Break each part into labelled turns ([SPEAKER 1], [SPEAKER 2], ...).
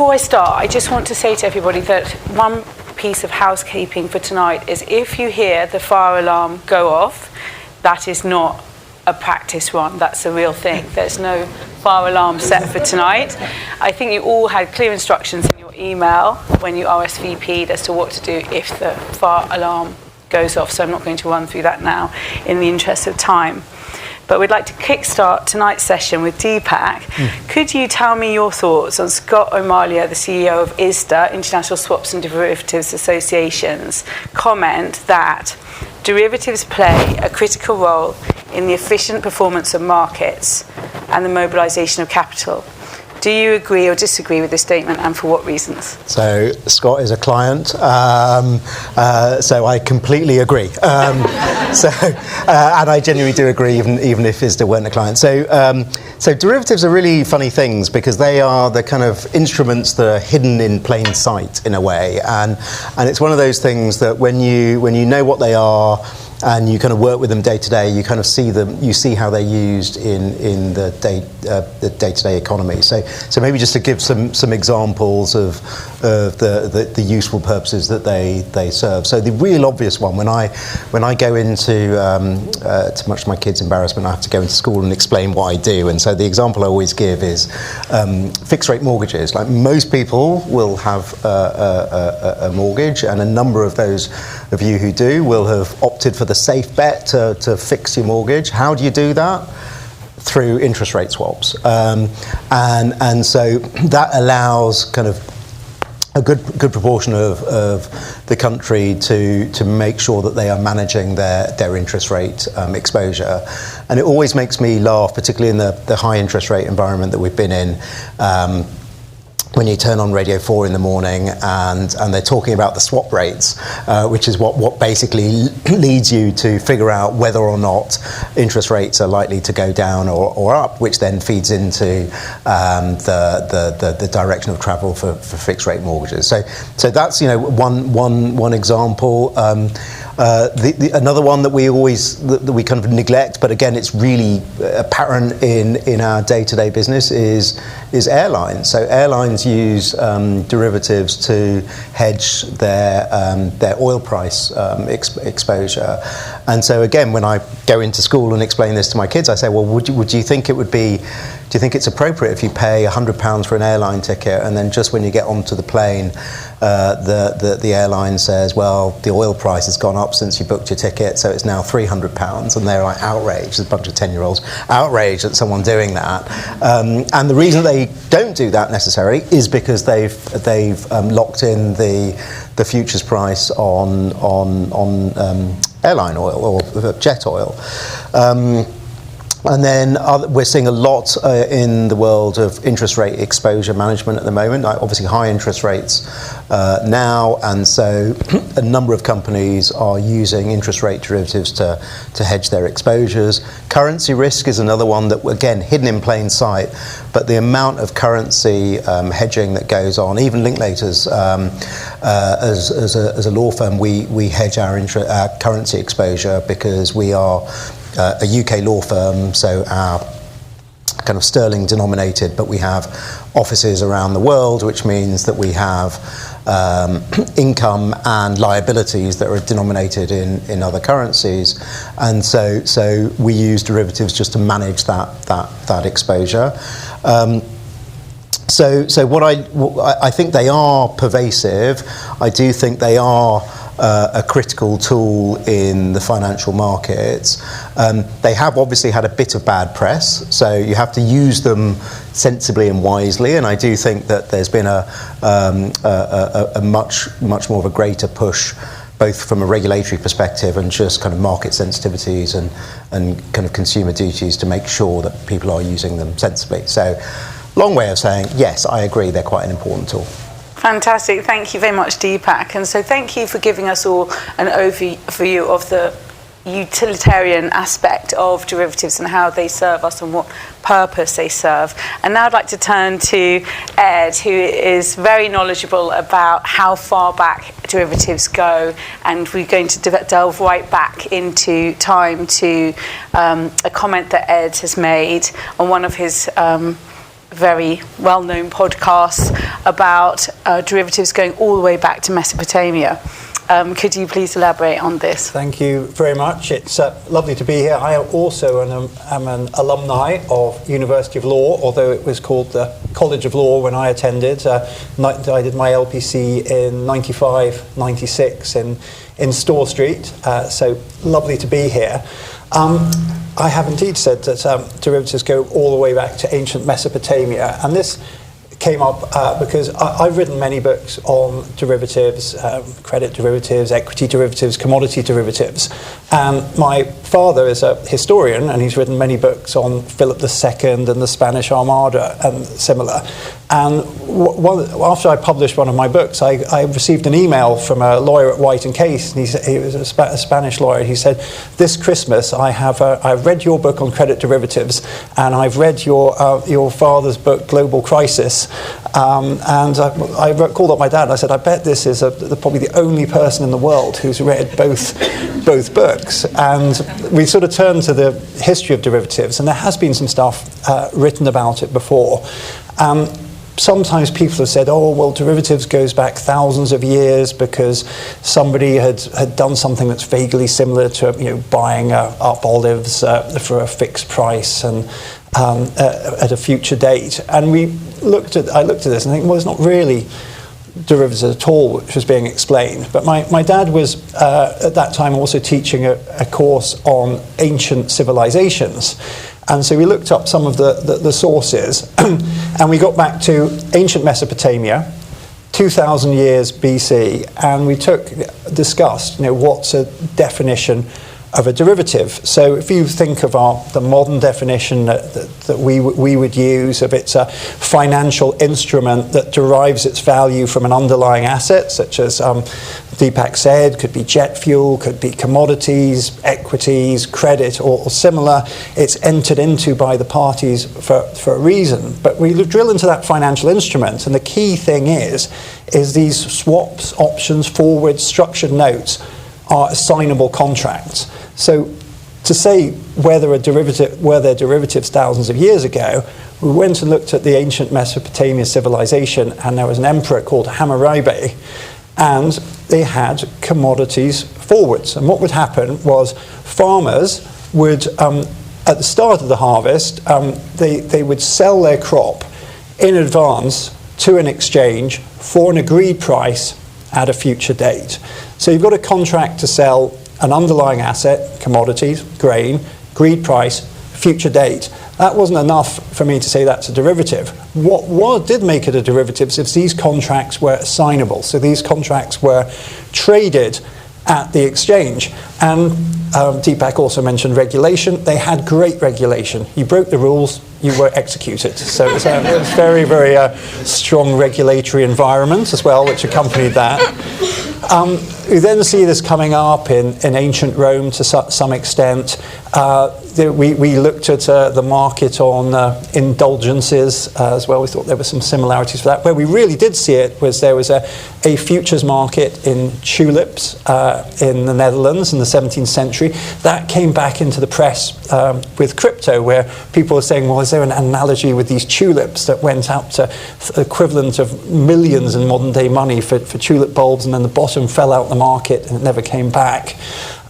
[SPEAKER 1] before I start, I just want to say to everybody that one piece of housekeeping for tonight is if you hear the fire alarm go off, that is not a practice run, that's a real thing. There's no fire alarm set for tonight. I think you all had clear instructions in your email when you RSVP'd as to what to do if the fire alarm goes off, so I'm not going to run through that now in the interest of time. But we'd like to kickstart tonight's session with Deepak. Could you tell me your thoughts on Scott O'Malley, the CEO of ISDA, International Swaps and Derivatives Association's comment that derivatives play a critical role in the efficient performance of markets and the mobilisation of capital? Do you agree or disagree with this statement, and for what reasons?
[SPEAKER 2] So Scott is a client, so I completely agree. And I genuinely do agree, even if ISDA weren't a client. So derivatives are really funny things because they are the kind of instruments that are hidden in plain sight in a way, and it's one of those things that when you know what they are, and you kind of work with them day to day, you kind of see them, you see how they're used in the day-to-day economy. So maybe just to give some examples of the useful purposes that they serve. So the real obvious one, when I go into, to much to my kids' embarrassment, I have to go into school and explain what I do. And so the example I always give is fixed rate mortgages. Like most people will have a mortgage, and a number of those of you who do will have opted for the safe bet to fix your mortgage. How do you do that? Through interest rate swaps, and so that allows kind of a good proportion of the country to make sure that they are managing their interest rate exposure. And it always makes me laugh, particularly in the high interest rate environment that we've been in, when you turn on Radio 4 in the morning and they're talking about the swap rates, which is what basically leads you to figure out whether or not interest rates are likely to go down or up, which then feeds into the direction of travel for fixed rate mortgages. So that's one example. Another one that we kind of neglect, but again it's really apparent in our day-to-day business is airlines. So airlines use derivatives to hedge their oil price exposure. And so again, when I go into school and explain this to my kids, I say, well, would you think do you think it's appropriate if you pay £100 for an airline ticket, and then just when you get onto the plane, the airline says, well, the oil price has gone up since you booked your ticket, so it's now £300, and they're like outraged, there's a bunch of 10-year-olds outraged at someone doing that. And the reason they don't do that necessarily is because they've locked in the futures price on airline oil or jet oil. And then we're seeing a lot in the world of interest rate exposure management at the moment. Obviously high interest rates now, and so a number of companies are using interest rate derivatives to hedge their exposures. Currency risk is another one that, again, hidden in plain sight, but the amount of currency hedging that goes on, even Linklaters, as a law firm, we hedge our currency exposure because we are a UK law firm, so our kind of sterling denominated, but we have offices around the world, which means that we have income and liabilities that are denominated in other currencies, and so we use derivatives just to manage that exposure. So what I think they are pervasive. I do think they are a critical tool in the financial markets. They have obviously had a bit of bad press, so you have to use them sensibly and wisely. And I do think that there's been a much more of a greater push, both from a regulatory perspective and just kind of market sensitivities and kind of consumer duties to make sure that people are using them sensibly. So, long way of saying, yes, I agree, they're quite an important tool.
[SPEAKER 1] Fantastic. Thank you very much, Deepak. And so thank you for giving us all an overview of the utilitarian aspect of derivatives and how they serve us and what purpose they serve. And now I'd like to turn to Ed, who is very knowledgeable about how far back derivatives go, and we're going to delve right back into time to a comment that Ed has made on one of his very well-known podcasts about derivatives going all the way back to Mesopotamia. Could you please elaborate on this?
[SPEAKER 3] Thank you very much. It's lovely to be here. I also am an alumni of University of Law, although it was called the College of Law when I attended. I did my LPC in 95, 96 in Store Street, so lovely to be here. I have indeed said that derivatives go all the way back to ancient Mesopotamia, and this came up because I've written many books on derivatives, credit derivatives, equity derivatives, commodity derivatives. And my father is a historian, and he's written many books on Philip II and the Spanish Armada and similar. And after I published one of my books, I received an email from a lawyer at White and Case, and he was a Spanish lawyer. He said, "This Christmas, I've read your book on credit derivatives, and I've read your father's book, Global Crisis." And I called up my dad. And I said, "I bet this is probably the only person in the world who's read both books." And we sort of turned to the history of derivatives, and there has been some stuff written about it before. Sometimes people have said, "Oh, well, derivatives goes back thousands of years because somebody had done something that's vaguely similar to buying up olives for a fixed price and at a future date." And I looked at this and think, well, it's not really derivatives at all which was being explained. But my dad was at that time also teaching a course on ancient civilizations. And so we looked up some of the sources, and we got back to ancient Mesopotamia, 2,000 years BC, and we discussed, what's a definition of a derivative. So if you think of the modern definition that we would use of it's a financial instrument that derives its value from an underlying asset, such as Deepak said, could be jet fuel, could be commodities, equities, credit, or similar. It's entered into by the parties for a reason. But we drill into that financial instrument, and the key thing is these swaps, options, forwards, structured notes are assignable contracts. So to say were there derivatives thousands of years ago, we went and looked at the ancient Mesopotamia civilization, and there was an emperor called Hammurabi, and they had commodities forwards. And what would happen was farmers would, at the start of the harvest, they would sell their crop in advance to an exchange for an agreed price at a future date. So you've got a contract to sell an underlying asset, commodities, grain, agreed price, future date. That wasn't enough for me to say that's a derivative. What did make it a derivative is these contracts were assignable. So these contracts were traded at the exchange. And Deepak also mentioned regulation. They had great regulation. You broke the rules, you were executed. So it was a very, very strong regulatory environment as well, which accompanied that. We then see this coming up in ancient Rome to some extent. We looked at the market on indulgences as well. We thought there were some similarities for that. Where we really did see it was there was a futures market in tulips in the Netherlands in the 17th century. That came back into the press with crypto, where people were saying, well, is there an analogy with these tulips that went out to equivalent of millions in modern day money for tulip bulbs, and then the bottom fell out the market and it never came back.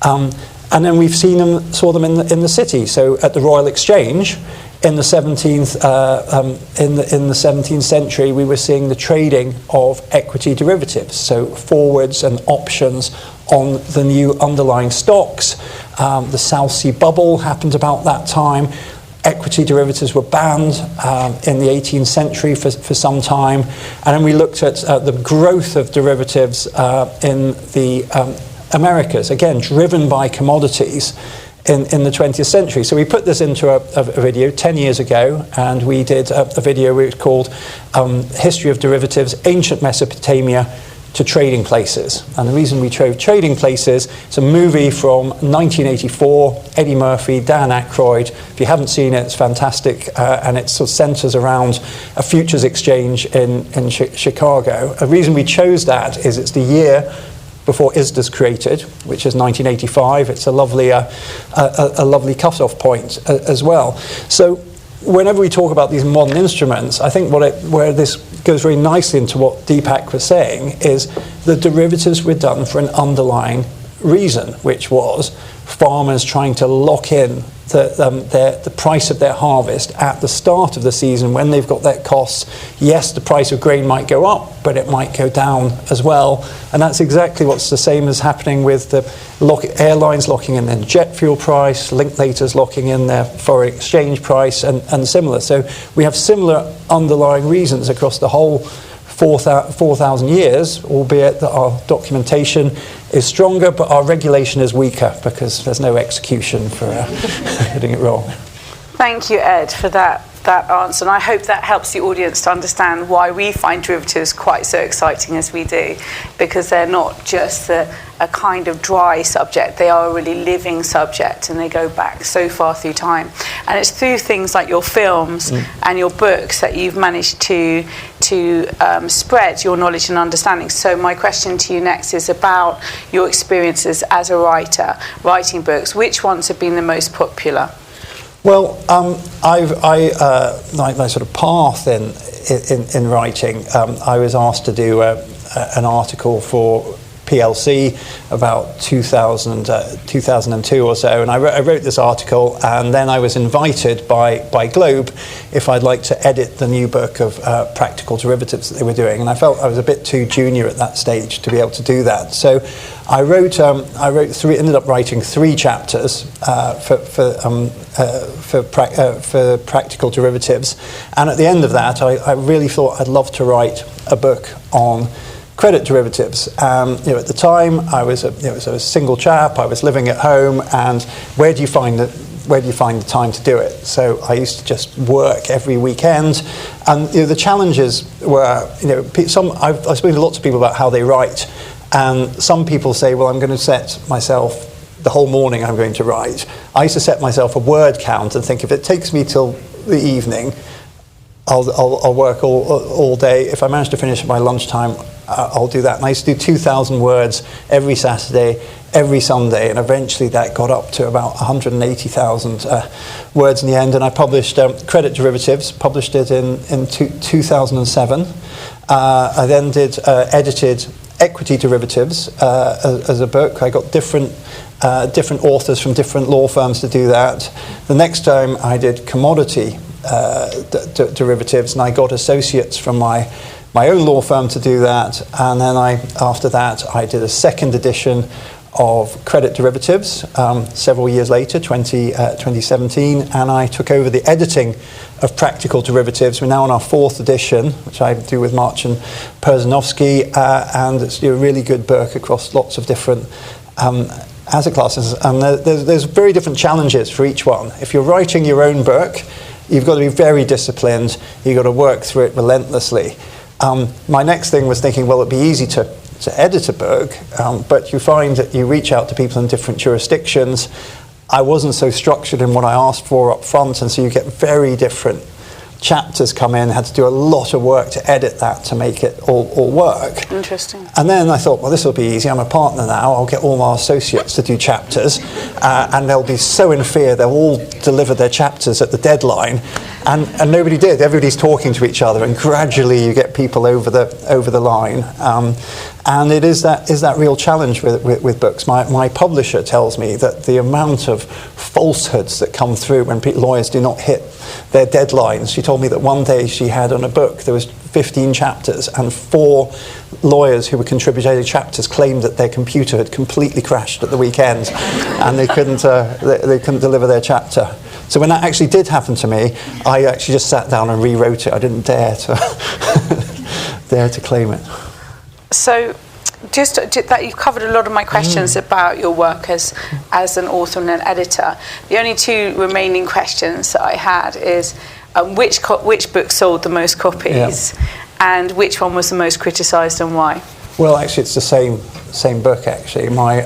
[SPEAKER 3] And then we've saw them in the city. So at the Royal Exchange in the 17th century, we were seeing the trading of equity derivatives, so forwards and options on the new underlying stocks. The South Sea bubble happened about that time. Equity derivatives were banned in the 18th century for some time. And then we looked at the growth of derivatives in the Americas, again, driven by commodities in the 20th century. So we put this into a video 10 years ago, and we did a video we called History of Derivatives, Ancient Mesopotamia to Trading Places. And the reason we chose Trading Places, it's a movie from 1984, Eddie Murphy, Dan Aykroyd. If you haven't seen it, it's fantastic, and it sort of centres around a futures exchange in Chicago. The reason we chose that is it's the year before ISDA's created, which is 1985. It's a lovely cut-off point as well. So whenever we talk about these modern instruments, I think where this goes very nicely into what Deepak was saying is the derivatives were done for an underlying reason, which was farmers trying to lock in the price of their harvest at the start of the season when they've got their costs. Yes, the price of grain might go up, but it might go down as well. And that's exactly what's the same as happening with the airlines locking in their jet fuel price, Linklaters locking in their foreign exchange price, and similar. So we have similar underlying reasons across the whole 4,000 years, albeit that our documentation is stronger, but our regulation is weaker because there's no execution for getting it wrong.
[SPEAKER 1] Thank you, Ed, for that answer, and I hope that helps the audience to understand why we find derivatives quite so exciting as we do, because they're not just a kind of dry subject, they are a really living subject, and they go back so far through time. And it's through things like your films and your books that you've managed to spread your knowledge and understanding. So my question to you next is about your experiences as a writer, writing books. Which ones have been the most popular?
[SPEAKER 3] Well, my sort of path in writing, I was asked to do an article for PLC about 2002 or so, and I wrote this article, and then I was invited by Globe if I'd like to edit the new book of practical derivatives that they were doing, and I felt I was a bit too junior at that stage to be able to do that. So I ended up writing 3 chapters for practical derivatives, and at the end of that, I really thought I'd love to write a book on credit derivatives. At the time, I was a single chap. I was living at home, and where do you find the time to do it? So I used to just work every weekend, and the challenges were, I've spoken to lots of people about how they write, and some people say, well, I'm going to set myself the whole morning I'm going to write. I used to set myself a word count and think if it takes me till the evening, I'll work all day. If I manage to finish at my lunchtime, I'll do that. And I used to do 2,000 words every Saturday, every Sunday, and eventually that got up to about 180,000 words in the end. And I published Credit Derivatives, published it in 2007. I then edited Equity Derivatives as a book. I got different authors from different law firms to do that. The next time I did Commodity derivatives, and I got associates from my own law firm to do that, and then after that I did a second edition of Credit Derivatives several years later, 2017, and I took over the editing of Practical Derivatives. We're now on our 4th edition, which I do with March and Perzanovsky, and it's a really good book across lots of different asset classes, and there's very different challenges for each one. If you're writing your own book, you've got to be very disciplined. You've got to work through it relentlessly. My next thing was thinking, well, it'd be easy to edit a book, but you find that you reach out to people in different jurisdictions. I wasn't so structured in what I asked for up front, and so you get very different chapters come in. Had to do a lot of work to edit that to make it all work.
[SPEAKER 1] Interesting.
[SPEAKER 3] And then I thought, well, this will be easy. I'm a partner now. I'll get all my associates to do chapters, and they'll be so in fear they'll all deliver their chapters at the deadline. And nobody did. Everybody's talking to each other, and gradually you get people over the line. And it is that real challenge with books. My publisher tells me that the amount of falsehoods that come through when lawyers do not hit their deadlines. She told me that one day she had on a book there was 15 chapters, and 4 lawyers who were contributing chapters claimed that their computer had completely crashed at the weekend, and they couldn't deliver their chapter. So when that actually did happen to me, I actually just sat down and rewrote it. I didn't dare to claim it.
[SPEAKER 1] So just that you've covered a lot of my questions about your work as an author and an editor. The only 2 remaining questions that I had is which book sold the most copies, and which one was the most criticised and why? Well,
[SPEAKER 3] actually, it's the same book. Actually, my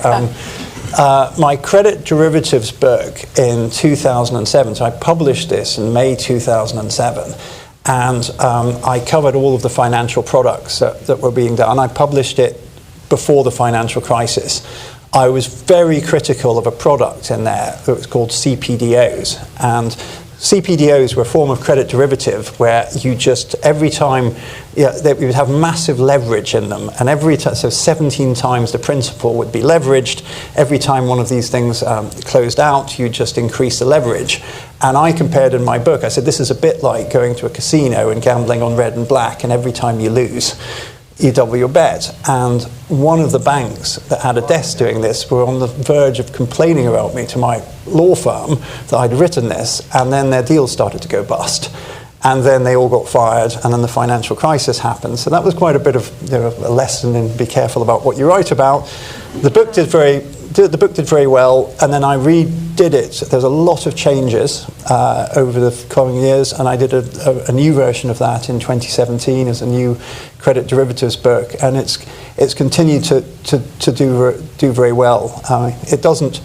[SPEAKER 3] Credit Derivatives book in 2007. So I published this in May 2007. And I covered all of the financial products that were being done. I published it before the financial crisis. I was very critical of a product in there that was called CPDOs. And CPDOs were a form of credit derivative where you just, every time, they would have massive leverage in them, and so 17 times the principal would be leveraged. Every time one of these things closed out, you just increase the leverage. And I compared in my book, I said, this is a bit like going to a casino and gambling on red and black, and every time you lose, you double your bet. And one of the banks that had a desk doing this were on the verge of complaining about me to my law firm that I'd written this, and then their deal started to go bust. And then they all got fired, and then the financial crisis happened. So that was quite a bit of a lesson in be careful about what you write about. The book did very well, and then I redid it. There's a lot of changes over the coming years, and I did a new version of that in 2017 as a new credit derivatives book, and it's continued to do very well. It doesn't.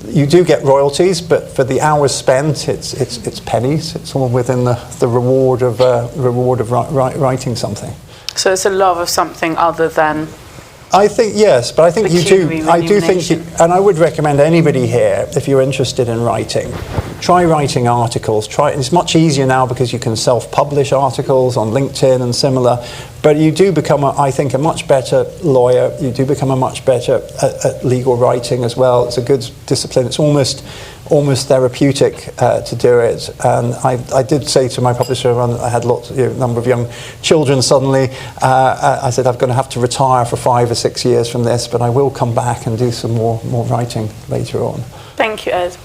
[SPEAKER 3] You do get royalties, but for the hours spent, it's pennies. It's all within the reward of writing something.
[SPEAKER 1] So it's a love of something other than.
[SPEAKER 3] I think yes, but I think you do. I do think, and I would recommend anybody here, if you're interested in writing, try writing articles. It's much easier now because you can self-publish articles on LinkedIn and similar. But you do become, I think, a much better lawyer. You do become a much better at legal writing as well. It's a good discipline. It's almost therapeutic to do it. And I did say to my publisher when I had a number of young children suddenly, I said, I'm going to have to retire for 5 or 6 years from this, but I will come back and do some more writing later on.
[SPEAKER 1] Thank you, Ed.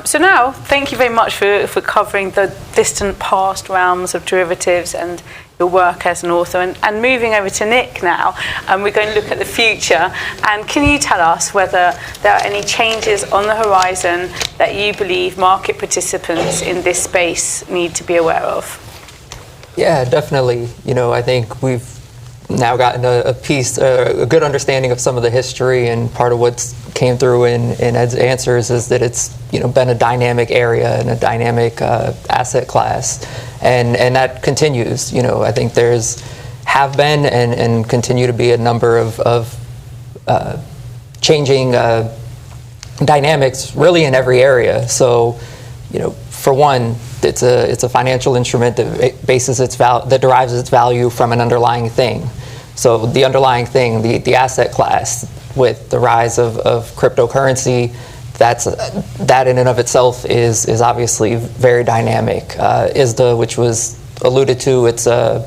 [SPEAKER 1] So now, thank you very much for covering the distant past realms of derivatives and your work as an author. And moving over to Nick now, we're going to look at the future. And can you tell us whether there are any changes on the horizon that you believe market participants in this space need to be aware of?
[SPEAKER 4] Yeah, definitely. I think we've now gotten a good understanding of some of the history, and part of what came through in Ed's answers is that it's been a dynamic area and a dynamic asset class, and that continues. I think have been and continue to be a number of changing dynamics really in every area. So for one, it's a financial instrument that that derives its value from an underlying thing. So the underlying thing, the asset class, with the rise of cryptocurrency, that in and of itself is obviously very dynamic. ISDA, which was alluded to, it's a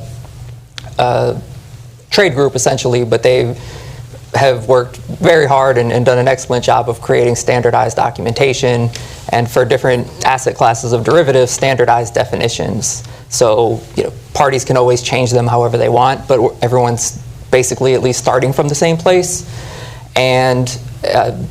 [SPEAKER 4] trade group essentially, but they have worked very hard and done an excellent job of creating standardized documentation, and for different asset classes of derivatives, standardized definitions. So parties can always change them however they want, but everyone's basically at least starting from the same place. And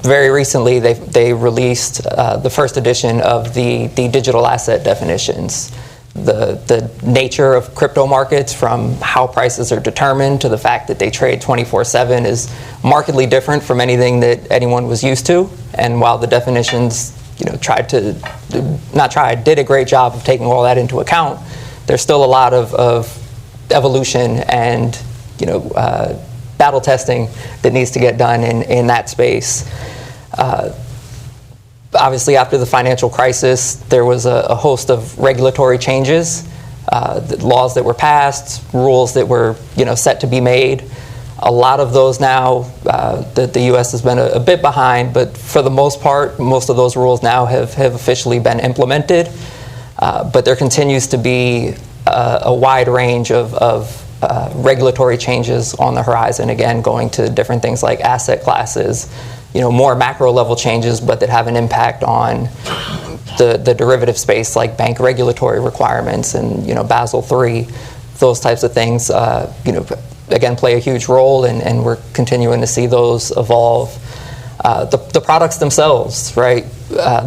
[SPEAKER 4] very recently, they released the first edition of the digital asset definitions. The nature of crypto markets, from how prices are determined to the fact that they trade 24/7, is markedly different from anything that anyone was used to. And while the definitions did a great job of taking all that into account, there's still a lot of evolution and battle testing that needs to get done in that space. Obviously, after the financial crisis, there was a host of regulatory changes, the laws that were passed, rules that were set to be made. A lot of those now, the U.S. has been a bit behind, but for the most part, most of those rules now have officially been implemented. But there continues to be a wide range of regulatory changes on the horizon, again, going to different things like asset classes, more macro level changes, but that have an impact on the derivative space, like bank regulatory requirements and Basel III, those types of things, again, play a huge role, and we're continuing to see those evolve. The products themselves, right?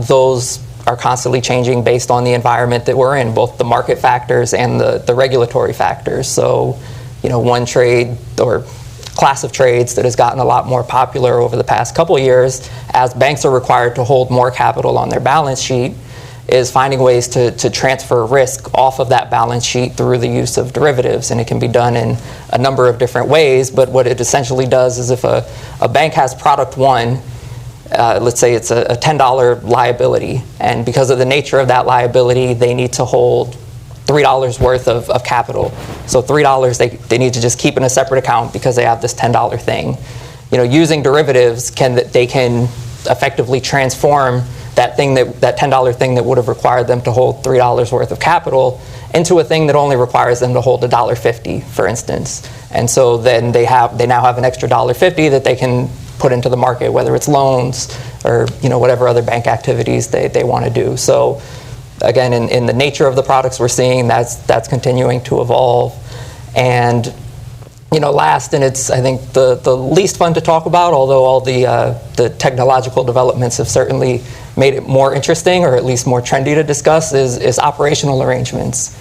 [SPEAKER 4] Those are constantly changing based on the environment that we're in, both the market factors and the regulatory factors. So, one trade or class of trades that has gotten a lot more popular over the past couple of years, as banks are required to hold more capital on their balance sheet, is finding ways to transfer risk off of that balance sheet through the use of derivatives. And it can be done in a number of different ways, but what it essentially does is if a bank has product one, let's say it's a $10 liability, and because of the nature of that liability, they need to hold $3 worth of capital. So $3 they need to just keep in a separate account because they have this $10 thing. Using derivatives, they can effectively transform that $10 thing that would have required them to hold $3 worth of capital into a thing that only requires them to hold $1.50, for instance. And so then they now have an extra $1.50 that they can put into the market, whether it's loans or whatever other bank activities they want to do. So again, in the nature of the products we're seeing, that's continuing to evolve. And last, and it's I think the least fun to talk about, although all the technological developments have certainly made it more interesting, or at least more trendy to discuss, is operational arrangements.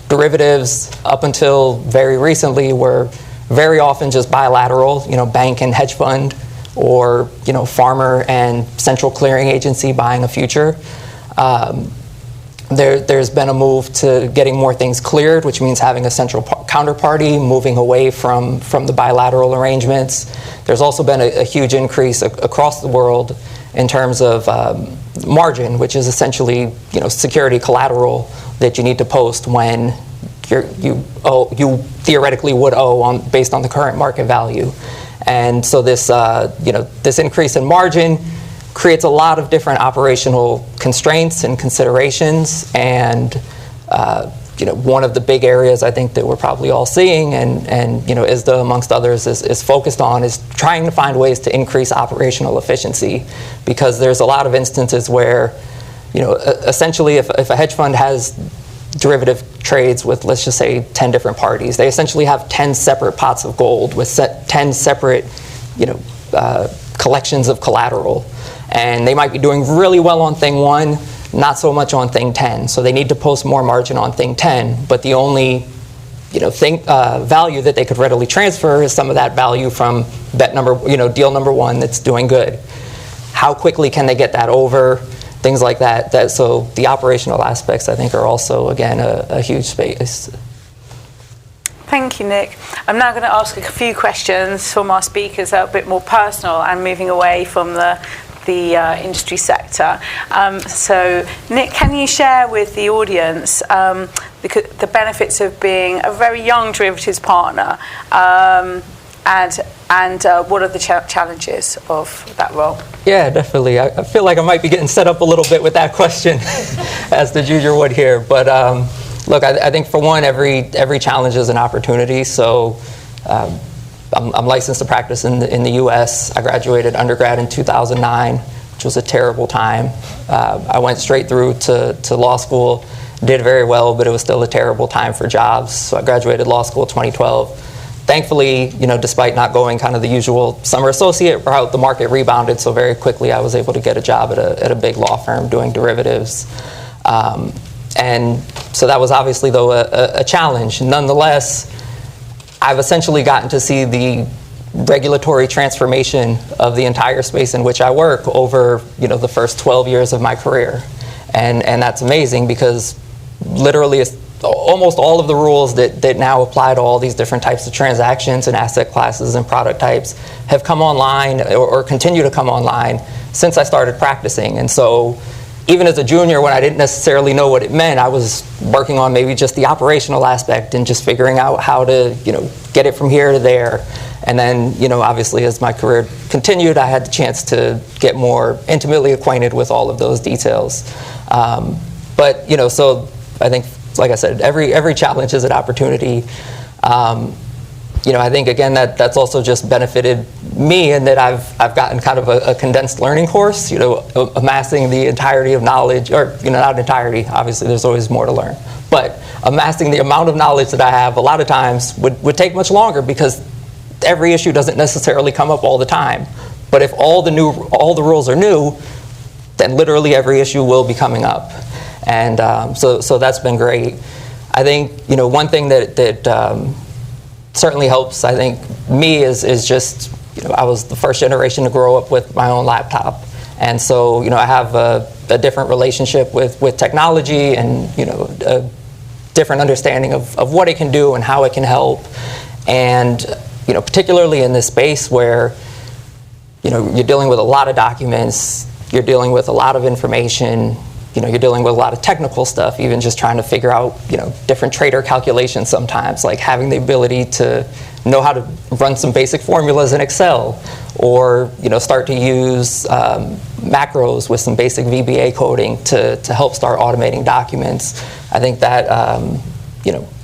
[SPEAKER 4] Derivatives up until very recently were very often just bilateral, bank and hedge fund, or farmer and central clearing agency buying a future. There's been a move to getting more things cleared, which means having a central counterparty, moving away from the bilateral arrangements. There's also been a huge increase across the world in terms of margin, which is essentially security collateral that you need to post when you theoretically would owe based on the current market value. And so this increase in margin creates a lot of different operational constraints and considerations, and one of the big areas I think that we're probably all seeing, and ISDA amongst others is focused on, is trying to find ways to increase operational efficiency, because there's a lot of instances where essentially if a hedge fund has derivative trades with, let's just say, 10 different parties, they essentially have 10 separate pots of gold with 10 separate collections of collateral. And they might be doing really well on thing 1, not so much on thing 10. So they need to post more margin on thing 10, but the only value that they could readily transfer is some of that value from deal number 1 that's doing good. How quickly can they get that over? Things like that. So the operational aspects, I think, are also, again, a huge space.
[SPEAKER 1] Thank you, Nick. I'm now going to ask a few questions from our speakers that are a bit more personal and moving away from the industry sector. So, Nick, can you share with the audience the benefits of being a very young derivatives partner, and what are the challenges of that role?
[SPEAKER 4] Yeah, definitely. I feel like I might be getting set up a little bit with that question as the junior would here. But look, I think for one, every challenge is an opportunity. So I'm licensed to practice in the U.S. I graduated undergrad in 2009, which was a terrible time. I went straight through to law school, did very well, but it was still a terrible time for jobs. So I graduated law school in 2012. Thankfully, despite not going kind of the usual summer associate route, the market rebounded, so very quickly I was able to get a job at a big law firm doing derivatives. And so that was obviously, though, a challenge. Nonetheless, I've essentially gotten to see the regulatory transformation of the entire space in which I work over the first 12 years of my career. And that's amazing, because literally almost all of the rules that now apply to all these different types of transactions and asset classes and product types have come online or continue to come online since I started practicing. And so even as a junior, when I didn't necessarily know what it meant, I was working on maybe just the operational aspect and just figuring out how to get it from here to there. And then obviously as my career continued, I had the chance to get more intimately acquainted with all of those details. But so I think, like I said, every challenge is an opportunity. I think, again, that's also just benefited me in that I've gotten kind of a condensed learning course, amassing the entirety of knowledge, or not entirety, obviously there's always more to learn, but amassing the amount of knowledge that I have a lot of times would take much longer, because every issue doesn't necessarily come up all the time. But if all the rules are new, then literally every issue will be coming up. And so that's been great. I think one thing that certainly helps, I think, me is just I was the first generation to grow up with my own laptop, and so I have a different relationship with technology, and a different understanding of what it can do and how it can help. And particularly in this space where you're dealing with a lot of documents, you're dealing with a lot of information, you're dealing with a lot of technical stuff, even just trying to figure out, different trader calculations sometimes, like having the ability to know how to run some basic formulas in Excel, or, start to use macros with some basic VBA coding to help start automating documents. I think that,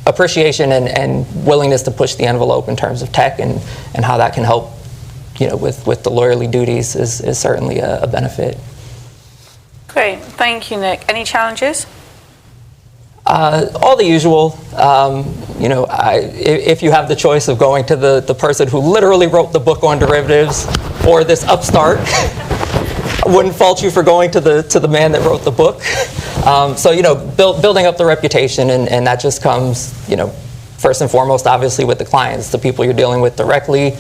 [SPEAKER 4] appreciation and willingness to push the envelope in terms of tech and how that can help, with the lawyerly duties is certainly a benefit.
[SPEAKER 1] Great, thank you, Nick. Any challenges?
[SPEAKER 4] All the usual. If you have the choice of going to the person who literally wrote the book on derivatives, or this upstart, I wouldn't fault you for going to the man that wrote the book. Building up the reputation, and that just comes, first and foremost, obviously, with the clients. The people you're dealing with directly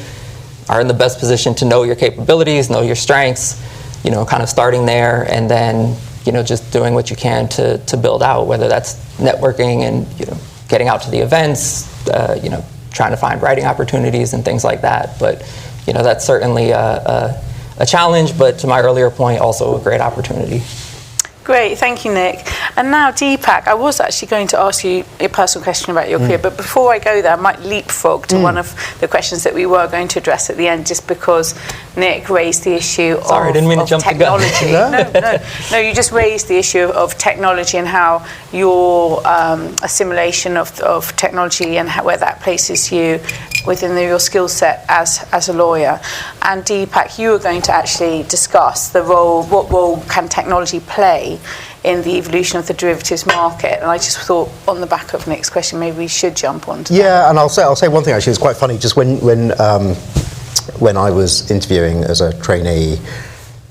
[SPEAKER 4] are in the best position to know your capabilities, know your strengths, kind of starting there, and then, just doing what you can to build out, whether that's networking and, getting out to the events, trying to find writing opportunities and things like that. But, that's certainly a challenge, but to my earlier point, also a great opportunity.
[SPEAKER 1] Great, thank you, Nick. And now, Deepak, I was actually going to ask you a personal question about your career, but before I go there, I might leapfrog to one of the questions that we were going to address at the end, just because Nick raised the issue of technology. No, you just raised the issue of technology and how your assimilation of technology and where that places you within your skill set as a lawyer. And Deepak, you were going to actually discuss what role can technology play in the evolution of the derivatives market. And I just thought, on the back of Nick's question, maybe we should jump on to that.
[SPEAKER 2] Yeah, and I'll say one thing actually. It's quite funny. Just when I was interviewing as a trainee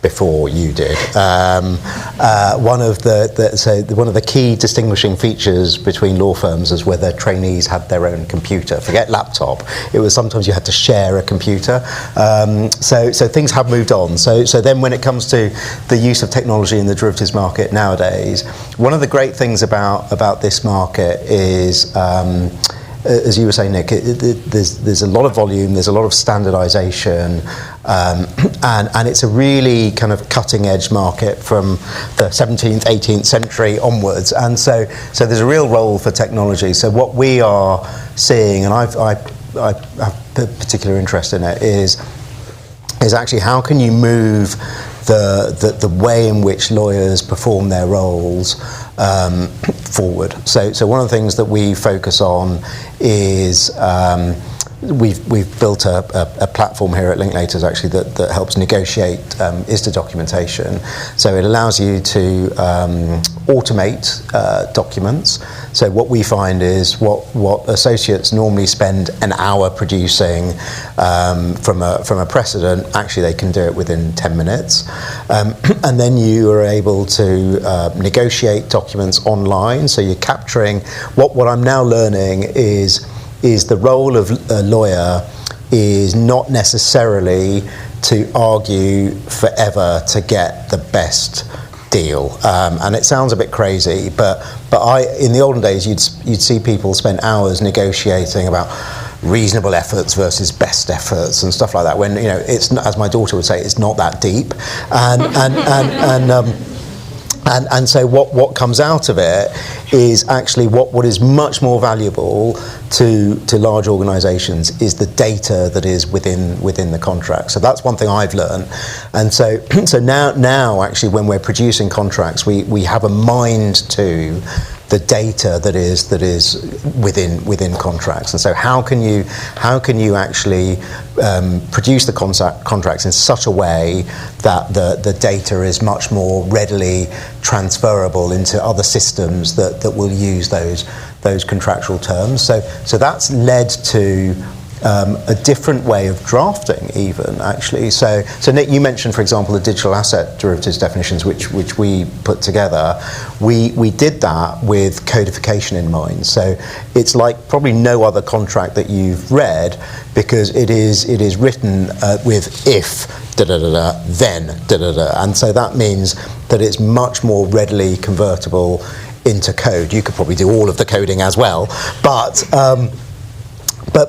[SPEAKER 2] before you did, one of the key distinguishing features between law firms is whether trainees had their own computer. Forget laptop. It was sometimes you had to share a computer. So things have moved on. So then when it comes to the use of technology in the derivatives market nowadays, one of the great things about this market is, as you were saying, Nick, there's a lot of volume, there's a lot of standardization, and it's a really kind of cutting edge market from the 17th, 18th century onwards. And so there's a real role for technology. So what we are seeing, and I have a particular interest in it, is actually how can you move the way in which lawyers perform their roles forward. So one of the things that we focus on is we've built a platform here at Linklaters actually that helps negotiate ISDA documentation. So it allows you to automate documents. So what we find is what associates normally spend an hour producing from a precedent, actually they can do it within 10 minutes. And then you are able to negotiate documents online. So you're capturing what I'm now learning is the role of a lawyer is not necessarily to argue forever to get the best deal. And it sounds a bit crazy, but in the olden days you'd see people spend hours negotiating about reasonable efforts versus best efforts and stuff like that, when it's not, as my daughter would say, it's not that deep. And so what comes out of it is actually what is much more valuable to large organisations is the data that is within the contract. So that's one thing I've learned. And so now actually when we're producing contracts, we have a mind to the data that is within contracts. And so how can you actually produce the contracts in such a way that the data is much more readily transferable into other systems that will use those contractual terms. So that's led to a different way of drafting even, actually. So Nick, you mentioned, for example, the digital asset derivatives definitions, which we put together. We did that with codification in mind. So it's like probably no other contract that you've read, because it is written with if da-da-da-da, then da-da-da. And so that means that it's much more readily convertible into code. You could probably do all of the coding as well, but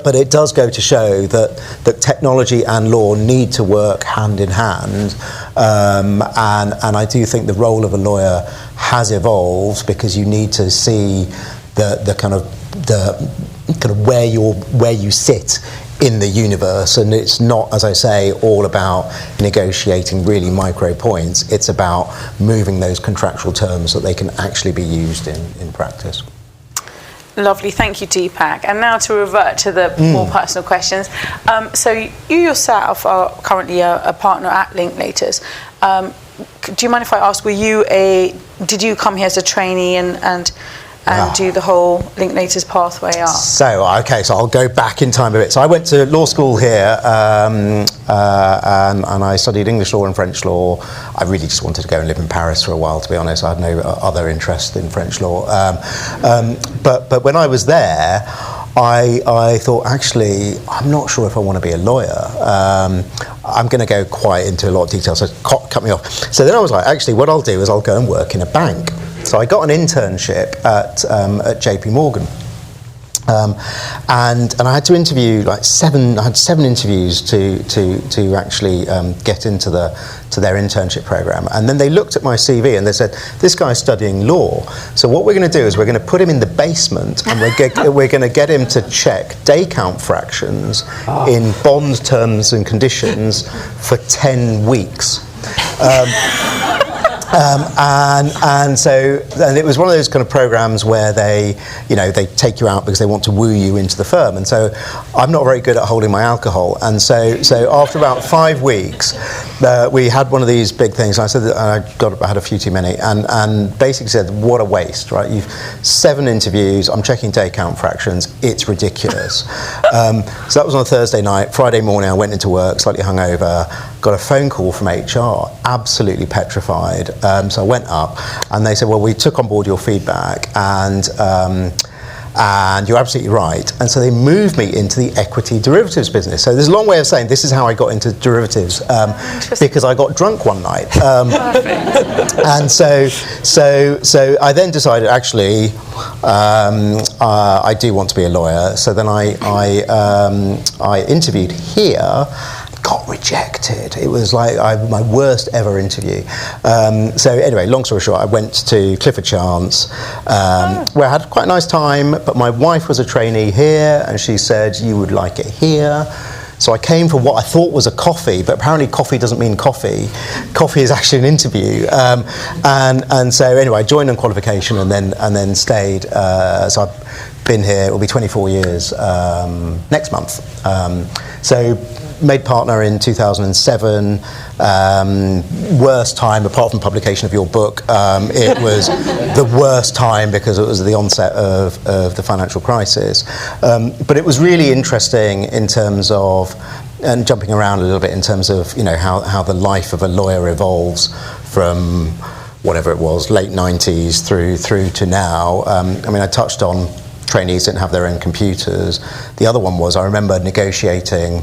[SPEAKER 2] but it does go to show that technology and law need to work hand in hand, and I do think the role of a lawyer has evolved, because you need to see the kind of where you sit in the universe, and it's not, as I say, all about negotiating really micro points. It's about moving those contractual terms so that they can actually be used in practice.
[SPEAKER 1] Lovely, thank you, Deepak. And now to revert to the more personal questions. So you yourself are currently a partner at Linklaters. Do you mind if I ask, did you come here as a trainee and do the whole Linklaters pathway up?
[SPEAKER 2] So I'll go back in time a bit. So I went to law school here, and I studied English law and French law. I really just wanted to go and live in Paris for a while, to be honest. I had no other interest in French law. But when I was there, I thought, actually, I'm not sure if I want to be a lawyer. I'm going to go quite into a lot of detail, so cut me off. So then I was like, actually, what I'll do is I'll go and work in a bank. So I got an internship at JP Morgan. And I had to interview I had seven interviews to actually get into their internship program. And then they looked at my CV and they said, this guy's studying law. So what we're going to do is we're going to put him in the basement, and we're going to get him to check day count fractions in bond terms and conditions for 10 weeks. And it was one of those kind of programs where they take you out because they want to woo you into the firm. And so I'm not very good at holding my alcohol. And so after about 5 weeks, we had one of these big things. And I said that I had a few too many, and basically said, what a waste, right? You've 7 interviews. I'm checking day count fractions. It's ridiculous. So that was on a Thursday night. Friday morning, I went into work slightly hungover. Got a phone call from HR, absolutely petrified. So I went up, and they said, well, we took on board your feedback, and you're absolutely right. And so they moved me into the equity derivatives business. So there's a long way of saying this is how I got into derivatives, because I got drunk one night. And so I then decided, actually, I do want to be a lawyer. So then I interviewed here. Got rejected. It was like my worst ever interview. So anyway, long story short, I went to Clifford Chance, where I had quite a nice time, but my wife was a trainee here, and she said, you would like it here. So I came for what I thought was a coffee, but apparently coffee doesn't mean coffee. Coffee is actually an interview. And so anyway, I joined on qualification and then stayed. So I've been here, it will be 24 years next month. So made partner in 2007. Worst time, apart from publication of your book, it was the worst time because it was the onset of the financial crisis. But it was really interesting in terms of, and jumping around a little bit in terms of, how the life of a lawyer evolves from whatever it was, late 90s through to now. I touched on trainees didn't have their own computers. The other one was, I remember negotiating,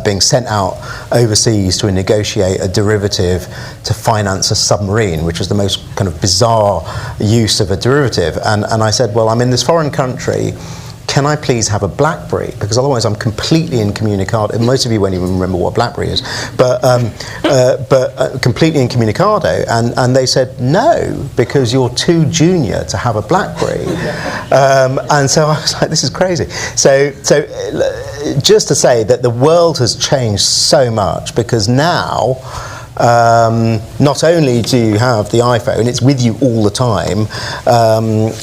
[SPEAKER 2] being sent out overseas to negotiate a derivative to finance a submarine, which was the most kind of bizarre use of a derivative. And I said, well, I'm in this foreign country. Can I please have a BlackBerry? Because otherwise I'm completely incommunicado. Most of you won't even remember what BlackBerry is, but completely incommunicado. And they said, no, because you're too junior to have a BlackBerry. And so I was like, this is crazy. So just to say that the world has changed so much, because now, not only do you have the iPhone, it's with you all the time,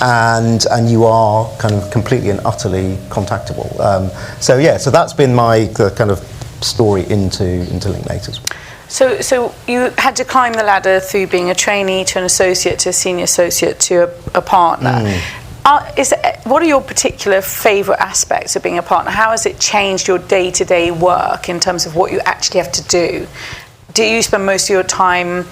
[SPEAKER 2] and you are kind of completely and utterly contactable. So that's been the kind of story into Linklaters.
[SPEAKER 1] So you had to climb the ladder through being a trainee to an associate to a senior associate to a partner. What are your particular favourite aspects of being a partner? How has it changed your day-to-day work in terms of what you actually have to do? Do you spend most of your time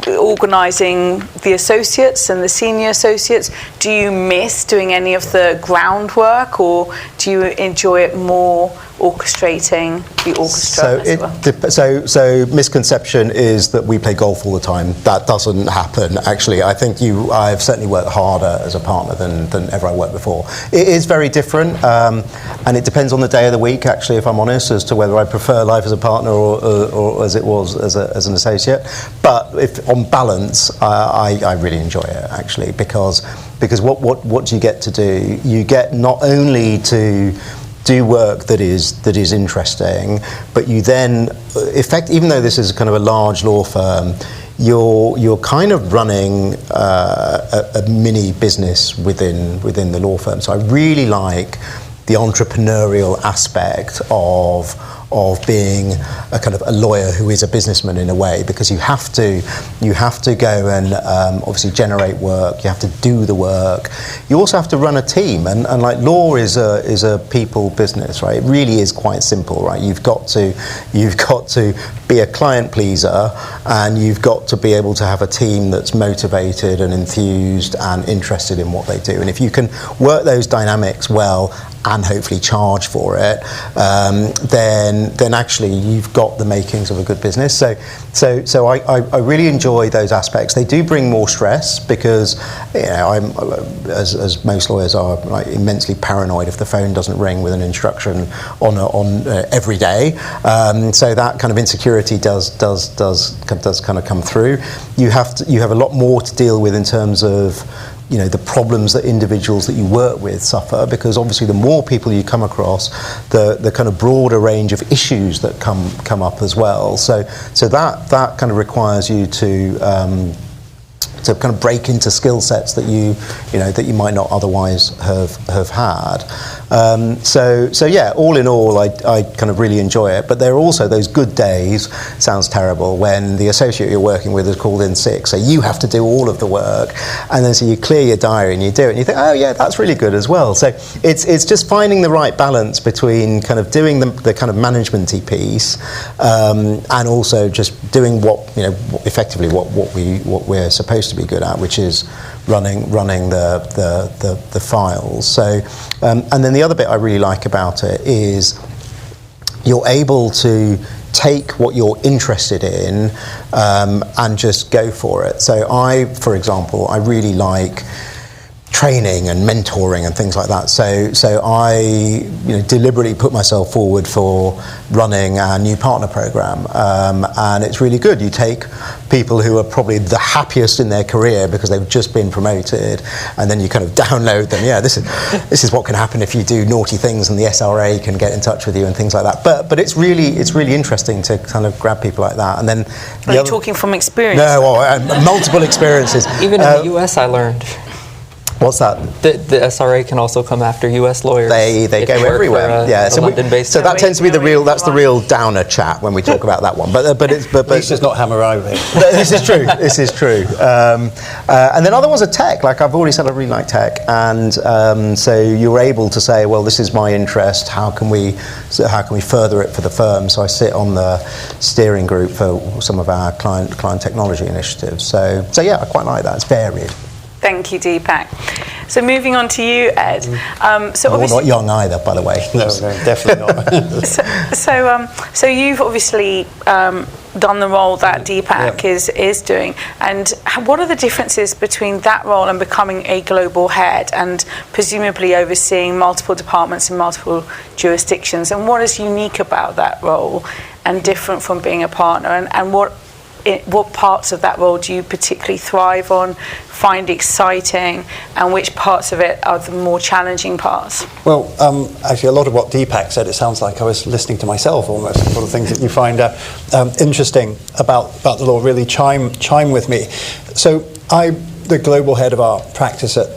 [SPEAKER 1] organising the associates and the senior associates? Do you miss doing any of the groundwork, or do you enjoy it more orchestrating the orchestra as well?
[SPEAKER 2] So misconception is that we play golf all the time. That doesn't happen, actually. I think I've certainly worked harder as a partner than ever I worked before. It is very different, and it depends on the day of the week, actually, if I'm honest, as to whether I prefer life as a partner or as it was as an associate. But if on balance, I really enjoy it, actually, because what do you get to do? You get not only to do work that is interesting, but you then even though this is kind of a large law firm, you're kind of running a mini business within the law firm. So I really like the entrepreneurial aspect of being a kind of a lawyer who is a businessman in a way, because you have to go and obviously generate work, you have to do the work, you also have to run a team, and like law is a people business, right? It really is quite simple, right? You've got to be a client pleaser, and you've got to be able to have a team that's motivated and enthused and interested in what they do, and if you can work those dynamics well and hopefully charge for it, then actually you've got the makings of a good business. So I really enjoy those aspects. They do bring more stress because, you know, I'm, as most lawyers are, like, immensely paranoid if the phone doesn't ring with an instruction on every day. So that kind of insecurity does kind of come through. You have a lot more to deal with in terms of, you know, the problems that individuals that you work with suffer, because obviously the more people you come across, the kind of broader range of issues that come up as well. So that kind of requires you to kind of break into skill sets that you might not otherwise have had. So yeah, all in all, I kind of really enjoy it. But there are also those good days, sounds terrible, when the associate you're working with is called in sick, so you have to do all of the work, and then so you clear your diary and you do it, and you think, oh yeah, that's really good as well. So it's just finding the right balance between kind of doing the kind of managementy piece, and also just doing effectively what we're supposed to be good at, which is running the files. So and then the other bit I really like about it is you're able to take what you're interested in and just go for it. So for example, I really like training and mentoring and things like that. So I deliberately put myself forward for running a new partner program, and it's really good. You take people who are probably the happiest in their career because they've just been promoted, and then you kind of download them. Yeah, this is what can happen if you do naughty things, and the SRA can get in touch with you and things like that. But it's really interesting to kind of grab people like that. And then
[SPEAKER 1] are you talking from experience?
[SPEAKER 2] No, multiple experiences.
[SPEAKER 4] Even in the US, I learned.
[SPEAKER 2] What's that?
[SPEAKER 4] The SRA can also come after U.S. lawyers.
[SPEAKER 2] They go everywhere. Yeah, so that tends to be the real downer chat when we talk about that one. But
[SPEAKER 3] at least it's not Hammurabi.
[SPEAKER 2] This is true. This is true. And then other ones are tech. Like I've already said, I really like tech, and so you're able to say, well, this is my interest. How can we further it for the firm? So I sit on the steering group for some of our client technology initiatives. So yeah, I quite like that. It's varied.
[SPEAKER 1] Thank you, Deepak. So moving on to you, Ed.
[SPEAKER 2] You're not young either, by the way.
[SPEAKER 3] No, definitely not.
[SPEAKER 1] So you've obviously done the role that Deepak is doing. And what are the differences between that role and becoming a global head, and presumably overseeing multiple departments in multiple jurisdictions? And what is unique about that role and different from being a partner? And what parts of that role do you particularly thrive on, find exciting, and which parts of it are the more challenging parts?
[SPEAKER 3] Well, actually, a lot of what Deepak said, it sounds like I was listening to myself almost. A lot of things that you find interesting about the law really chime with me. So I'm the global head of our practice at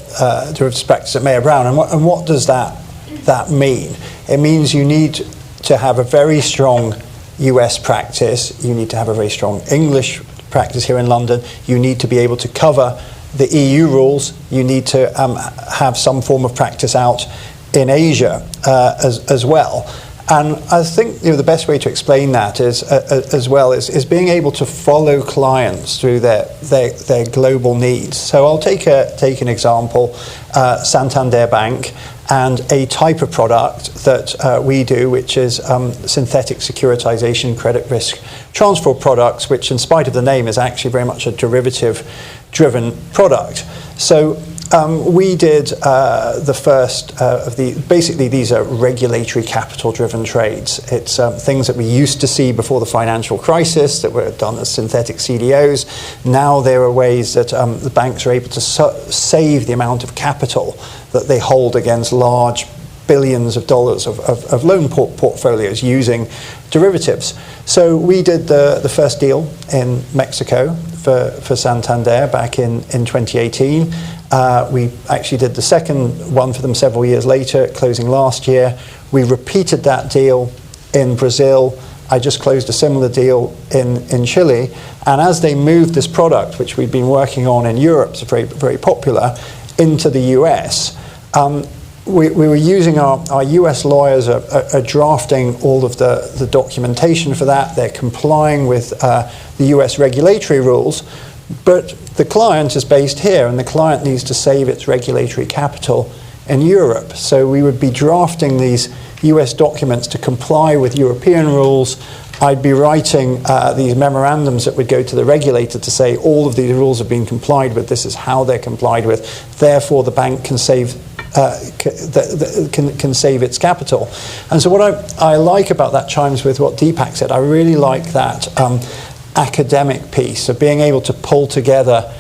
[SPEAKER 3] derivatives practice at Mayer Brown, and what does that mean? It means you need to have a very strong US practice, you need to have a very strong English practice here in London, you need to be able to cover the EU rules, you need to have some form of practice out in Asia as well. And I think the best way to explain that is as well is being able to follow clients through their global needs. So I'll take an example, Santander Bank, and a type of product that we do, which is synthetic securitization credit risk transfer products, which in spite of the name is actually very much a derivative-driven product. So we did the first of basically these are regulatory capital-driven trades. It's things that we used to see before the financial crisis that were done as synthetic CDOs. Now there are ways that the banks are able to save the amount of capital that they hold against large billions of dollars of loan portfolios using derivatives. So we did the first deal in Mexico for Santander back in 2018. We actually did the second one for them several years later, closing last year. We repeated that deal in Brazil. I just closed a similar deal in Chile. And as they moved this product, which we'd been working on in Europe, it's very, very popular, into the US, we were using our US lawyers are drafting all of the documentation for that. They're complying with the US regulatory rules. But the client is based here, and the client needs to save its regulatory capital in Europe. So we would be drafting these US documents to comply with European rules. I'd be writing these memorandums that would go to the regulator to say all of these rules have been complied with, this is how they're complied with, therefore the bank can save can save its capital. And so what I like about that chimes with what Deepak said. I really like that academic piece of being able to pull together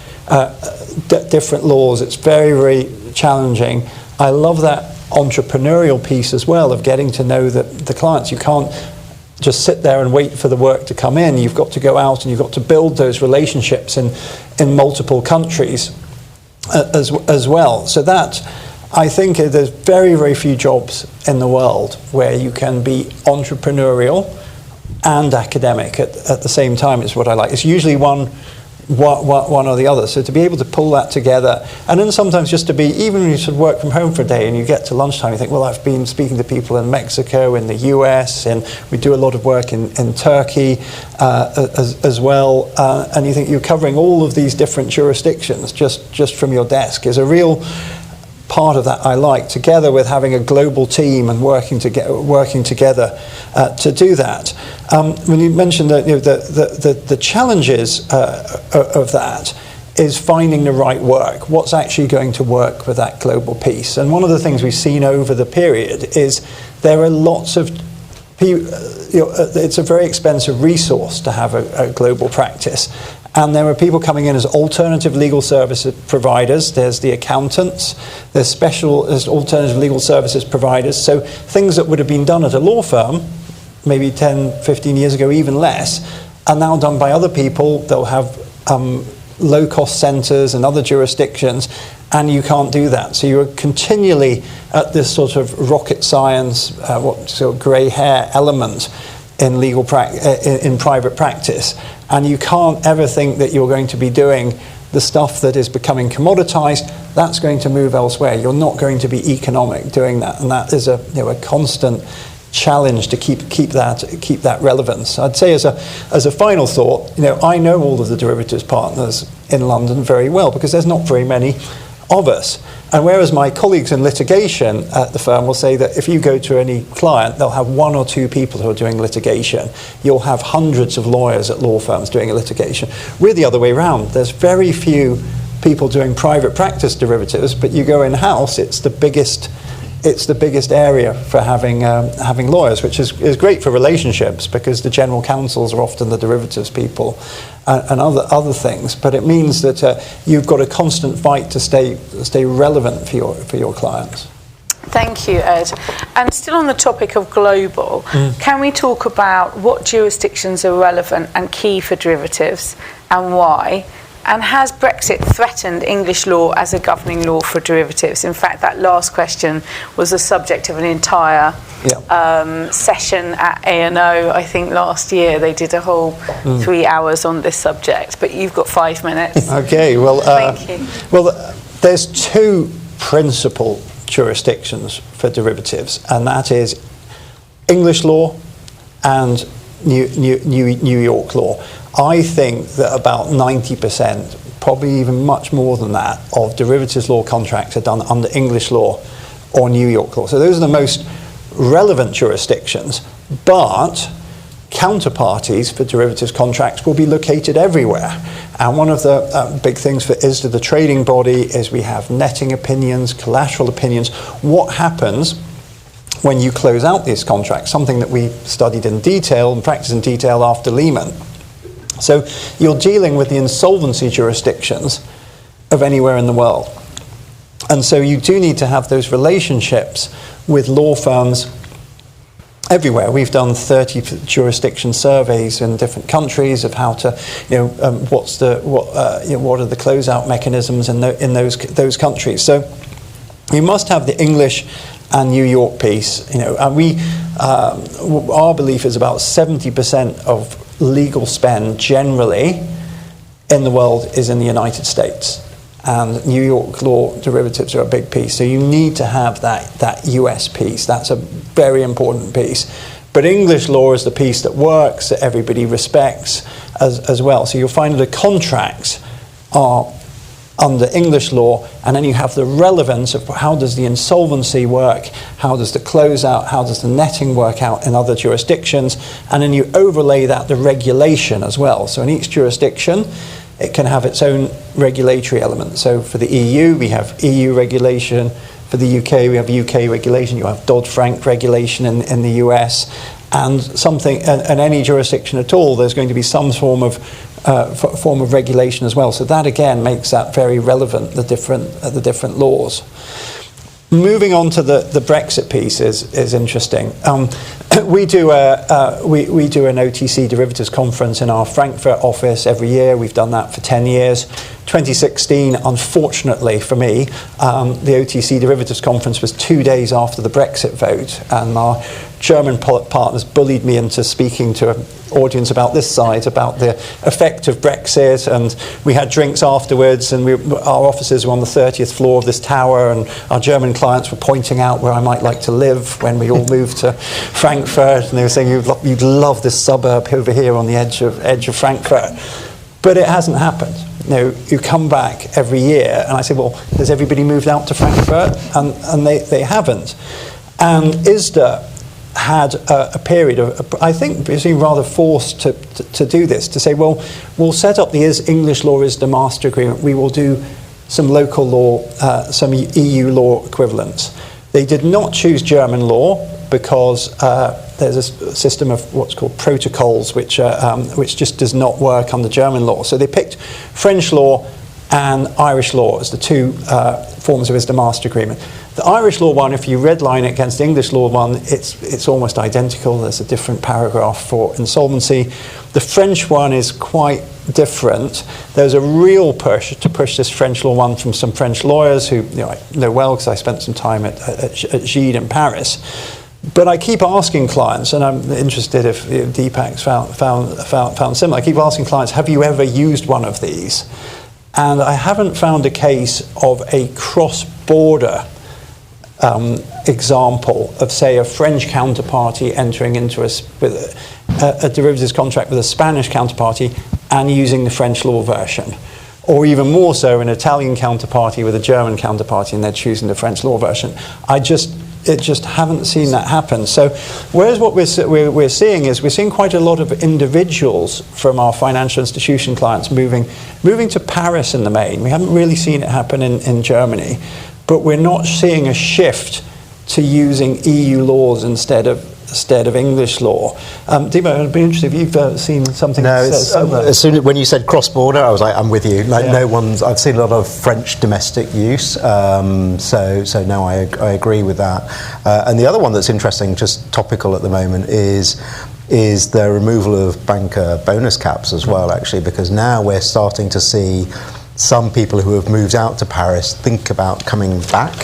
[SPEAKER 3] different laws. It's very, very challenging. I love that entrepreneurial piece as well of getting to know the clients. You can't just sit there and wait for the work to come in. You've got to go out and you've got to build those relationships in multiple countries as well. So that, I think there's very, very few jobs in the world where you can be entrepreneurial and academic at the same time is what I like. It's usually one or the other. So to be able to pull that together, and then sometimes just to be, even when you sort of work from home for a day and you get to lunchtime, you think, well, I've been speaking to people in Mexico, in the US, and we do a lot of work in Turkey as well. And you think you're covering all of these different jurisdictions just from your desk is a real part of that I like, together with having a global team and working together to do that. When you mentioned that, the challenges of that is finding the right work. What's actually going to work with that global piece? And one of the things we've seen over the period is there are lots of it's a very expensive resource to have a global practice. And there are people coming in as alternative legal service providers. There's the accountants. There's alternative legal services providers. So things that would have been done at a law firm maybe 10, 15 years ago, even less, are now done by other people. They'll have low-cost centres and other jurisdictions, and you can't do that. So you're continually at this sort of rocket science, what sort of grey hair element in in private practice, and you can't ever think that you're going to be doing the stuff that is becoming commoditized. That's going to move elsewhere. You're not going to be economic doing that, and that is a constant challenge to keep that relevance. I'd say as a final thought, I know all of the derivatives partners in London very well because there's not very many of us. And whereas my colleagues in litigation at the firm will say that if you go to any client, they'll have one or two people who are doing litigation. You'll have hundreds of lawyers at law firms doing litigation. We're the other way around. There's very few people doing private practice derivatives, but you go in-house, it's the biggest area for having lawyers, which is great for relationships because the general counsels are often the derivatives people and other things. But it means that you've got a constant fight to stay relevant for your clients.
[SPEAKER 1] Thank you, Ed. And still on the topic of global, can we talk about what jurisdictions are relevant and key for derivatives and why? And has Brexit threatened English law as a governing law for derivatives? In fact, that last question was the subject of an entire session at A&O, I think last year. They did a whole 3 hours on this subject, but you've got 5 minutes.
[SPEAKER 3] Okay, well,
[SPEAKER 1] Thank you.
[SPEAKER 3] Well, there's two principal jurisdictions for derivatives, and that is English law and New York law. I think that about 90%, probably even much more than that, of derivatives law contracts are done under English law or New York law. So those are the most relevant jurisdictions, but counterparties for derivatives contracts will be located everywhere. And one of the big things for ISDA, the trading body, is we have netting opinions, collateral opinions. What happens when you close out these contracts? Something that we studied in detail and practiced in detail after Lehman. So you're dealing with the insolvency jurisdictions of anywhere in the world. And so you do need to have those relationships with law firms everywhere. We've done 30 jurisdiction surveys in different countries of how to, what are the closeout mechanisms in those countries. So you must have the English and New York piece. And we, our belief is about 70% of legal spend generally in the world is in the United States. And New York law derivatives are a big piece. So you need to have that US piece. That's a very important piece. But English law is the piece that works, that everybody respects as well. So you'll find that the contracts are under English law, and then you have the relevance of how does the insolvency work, how does the closeout, how does the netting work out in other jurisdictions, and then you overlay that the regulation as well. So in each jurisdiction, it can have its own regulatory element. So for the EU, we have EU regulation. For the UK, we have UK regulation. You have Dodd-Frank regulation in the US. And any jurisdiction at all, there's going to be some form of regulation as well. So that again makes that very relevant, the different laws. Moving on to the Brexit piece is interesting. We do an OTC derivatives conference in our Frankfurt office every year. We've done that for 10 years. 2016, unfortunately for me, the OTC derivatives conference was 2 days after the Brexit vote, and our German partners bullied me into speaking to an audience about this size about the effect of Brexit, and we had drinks afterwards, and our offices were on the 30th floor of this tower, and our German clients were pointing out where I might like to live when we all moved to Frankfurt, and they were saying you'd love this suburb over here on the edge of Frankfurt. But it hasn't happened. You come back every year, and I say, well, has everybody moved out to Frankfurt? And they haven't. And ISDA had a period of, I think, being rather forced to do this, to say, well, we'll set up the English law ISDA master agreement. We will do some local law, some EU law equivalents. They did not choose German law because there's a system of what's called protocols, which just does not work under German law. So they picked French law and Irish law as the two forms of ISDA master agreement. The Irish law one, if you redline it against the English law one, it's almost identical. There's a different paragraph for insolvency. The French one is quite different. There's a real push to push this French law one from some French lawyers who I know well because I spent some time at Gide in Paris. But I keep asking clients, and I'm interested if Deepak's found similar. I keep asking clients, have you ever used one of these? And I haven't found a case of a cross-border example of, say, a French counterparty entering into a derivatives contract with a Spanish counterparty and using the French law version. Or even more so, an Italian counterparty with a German counterparty and they're choosing the French law version. I just haven't seen that happen. So whereas what we're seeing is we're seeing quite a lot of individuals from our financial institution clients moving to Paris in the main. We haven't really seen it happen in Germany. But we're not seeing a shift to using EU laws instead of English law. Deepak, I'd be interested if you've seen something.
[SPEAKER 2] No, as soon as when you said cross-border, I was like, I'm with you. Like, no one's. I've seen a lot of French domestic use, so no, I agree with that. And the other one that's interesting, just topical at the moment, is the removal of banker bonus caps as well. Actually, because now we're starting to see some people who have moved out to Paris think about coming back.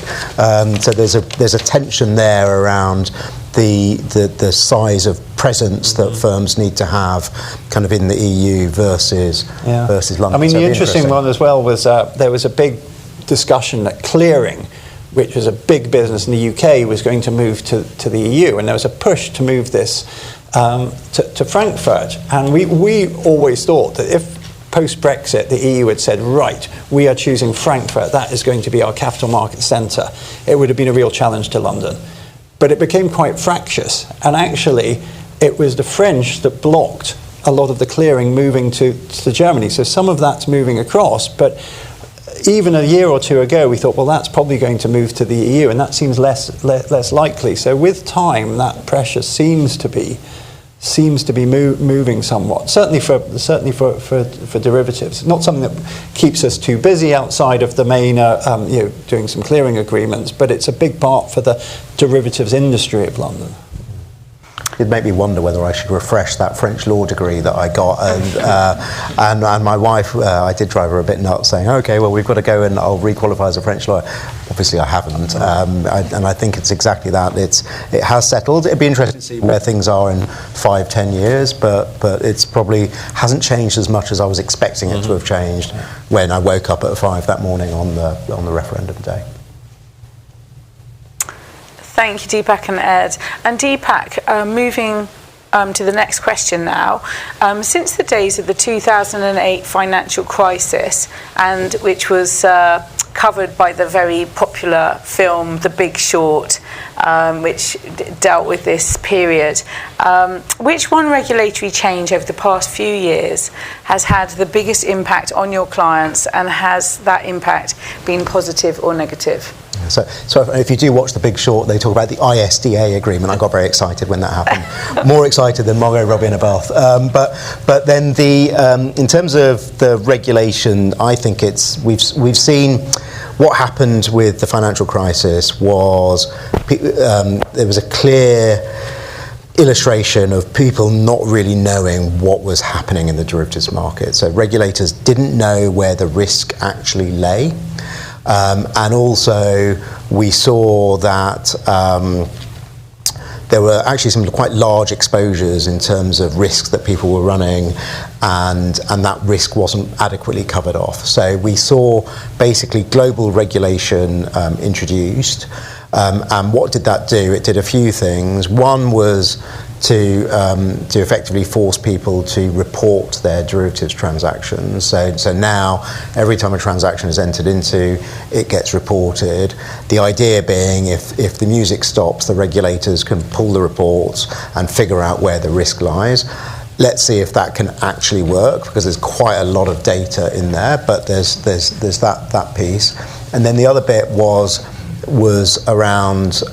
[SPEAKER 2] So there's a tension there around the size of presence that firms need to have kind of in the EU versus London.
[SPEAKER 3] I mean, the interesting one as well was there was a big discussion that clearing which was a big business in the UK, was going to move to the EU, and there was a push to move this to Frankfurt. And we always thought that if post-Brexit the EU had said, right, we are choosing Frankfurt, that is going to be our capital market centre, it would have been a real challenge to London. But it became quite fractious, and actually it was the French that blocked a lot of the clearing moving to Germany. So some of that's moving across, but even a year or two ago we thought, well, that's probably going to move to the EU, and that seems less likely. So with time, that pressure seems to be moving somewhat. Certainly for derivatives, not something that keeps us too busy outside of the main, doing some clearing agreements, but it's a big part for the derivatives industry of London.
[SPEAKER 2] It made me wonder whether I should refresh that French law degree that I got, and my wife, I did drive her a bit nuts, saying, "Okay, well, we've got to go and I'll requalify as a French lawyer." Obviously, I haven't, and I think it's exactly that. It has settled. It'd be interesting to see where things are in 5-10 years, but it's probably hasn't changed as much as I was expecting it to have changed when I woke up at 5 that morning on the referendum day.
[SPEAKER 1] Thank you, Deepak and Ed. And Deepak, moving to the next question now. Since the days of the 2008 financial crisis, and which was covered by the very popular film The Big Short, which dealt with this period, which one regulatory change over the past few years has had the biggest impact on your clients, and has that impact been positive or negative?
[SPEAKER 2] So if you do watch The Big Short, they talk about the ISDA agreement. I got very excited when that happened. More excited than Margot Robbie in a bath. But then in terms of the regulation, I think we've seen what happened with the financial crisis was there was a clear illustration of people not really knowing what was happening in the derivatives market. So regulators didn't know where the risk actually lay. And also we saw that there were actually some quite large exposures in terms of risks that people were running, and that risk wasn't adequately covered off. So we saw basically global regulation introduced. And what did that do? It did a few things. One was to effectively force people to report their derivatives transactions. So now, every time a transaction is entered into, it gets reported. The idea being, if the music stops, the regulators can pull the reports and figure out where the risk lies. Let's see if that can actually work, because there's quite a lot of data in there, but there's that piece. And then the other bit was around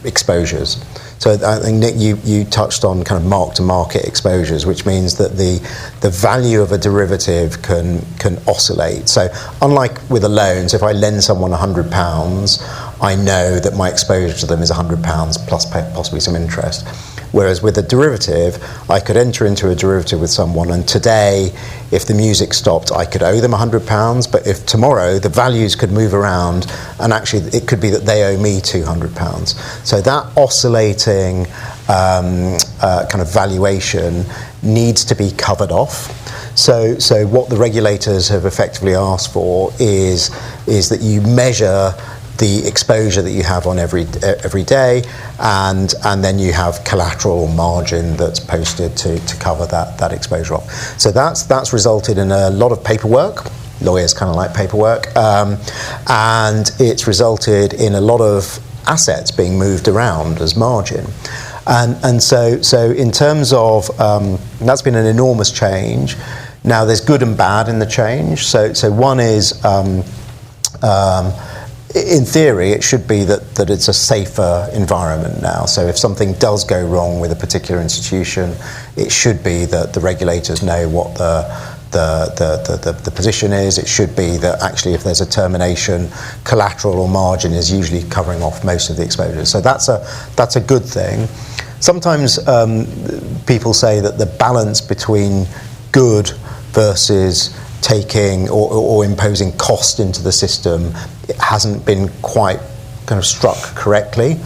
[SPEAKER 2] exposures. So I think, Nick, you touched on kind of mark-to-market exposures, which means that the value of a derivative can oscillate. So unlike with a loan, so if I lend someone £100, I know that my exposure to them is £100 plus possibly some interest. Whereas with a derivative, I could enter into a derivative with someone, and today, if the music stopped, I could owe them £100, but if tomorrow the values could move around, and actually it could be that they owe me £200. So that oscillating kind of valuation needs to be covered off. So what the regulators have effectively asked for is that you measure the exposure that you have on every day, and then you have collateral or margin that's posted to cover that exposure off. So that's resulted in a lot of paperwork. Lawyers kind of like paperwork, and it's resulted in a lot of assets being moved around as margin. And so in terms of that's been an enormous change. Now there's good and bad in the change. So one is in theory, it should be that it's a safer environment now. So if something does go wrong with a particular institution, it should be that the regulators know what the position is. It should be that actually if there's a termination, collateral or margin is usually covering off most of the exposures. So that's a good thing. Sometimes people say that the balance between good versus taking or imposing cost into the system, it hasn't been quite kind of struck correctly.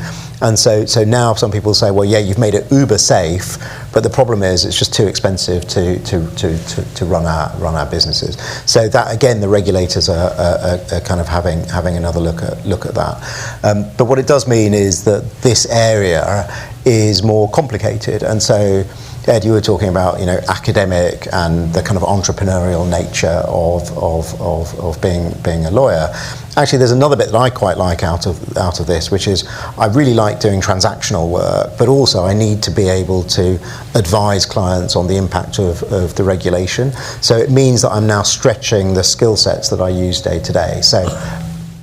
[SPEAKER 2] And so now some people say, well, yeah, you've made it uber safe, but the problem is it's just too expensive to run our businesses. So that, again, the regulators are kind of having another look at that. But what it does mean is that this area is more complicated. And so, Ed, you were talking about, academic and the kind of entrepreneurial nature of being a lawyer. Actually, there's another bit that I quite like out of this, which is I really like doing transactional work, but also I need to be able to advise clients on the impact of the regulation. So it means that I'm now stretching the skill sets that I use day to day. So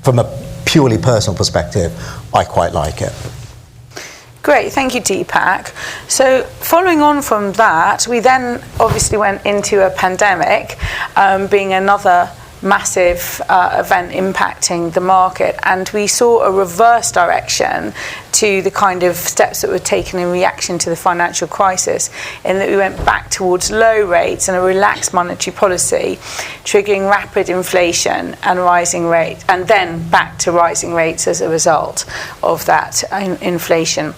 [SPEAKER 2] from a purely personal perspective, I quite like it.
[SPEAKER 1] Great, thank you, Deepak. So following on from that, we then obviously went into a pandemic, being another massive event impacting the market, and we saw a reverse direction to the kind of steps that were taken in reaction to the financial crisis, in that we went back towards low rates and a relaxed monetary policy, triggering rapid inflation and rising rates, and then back to rising rates as a result of that inflation.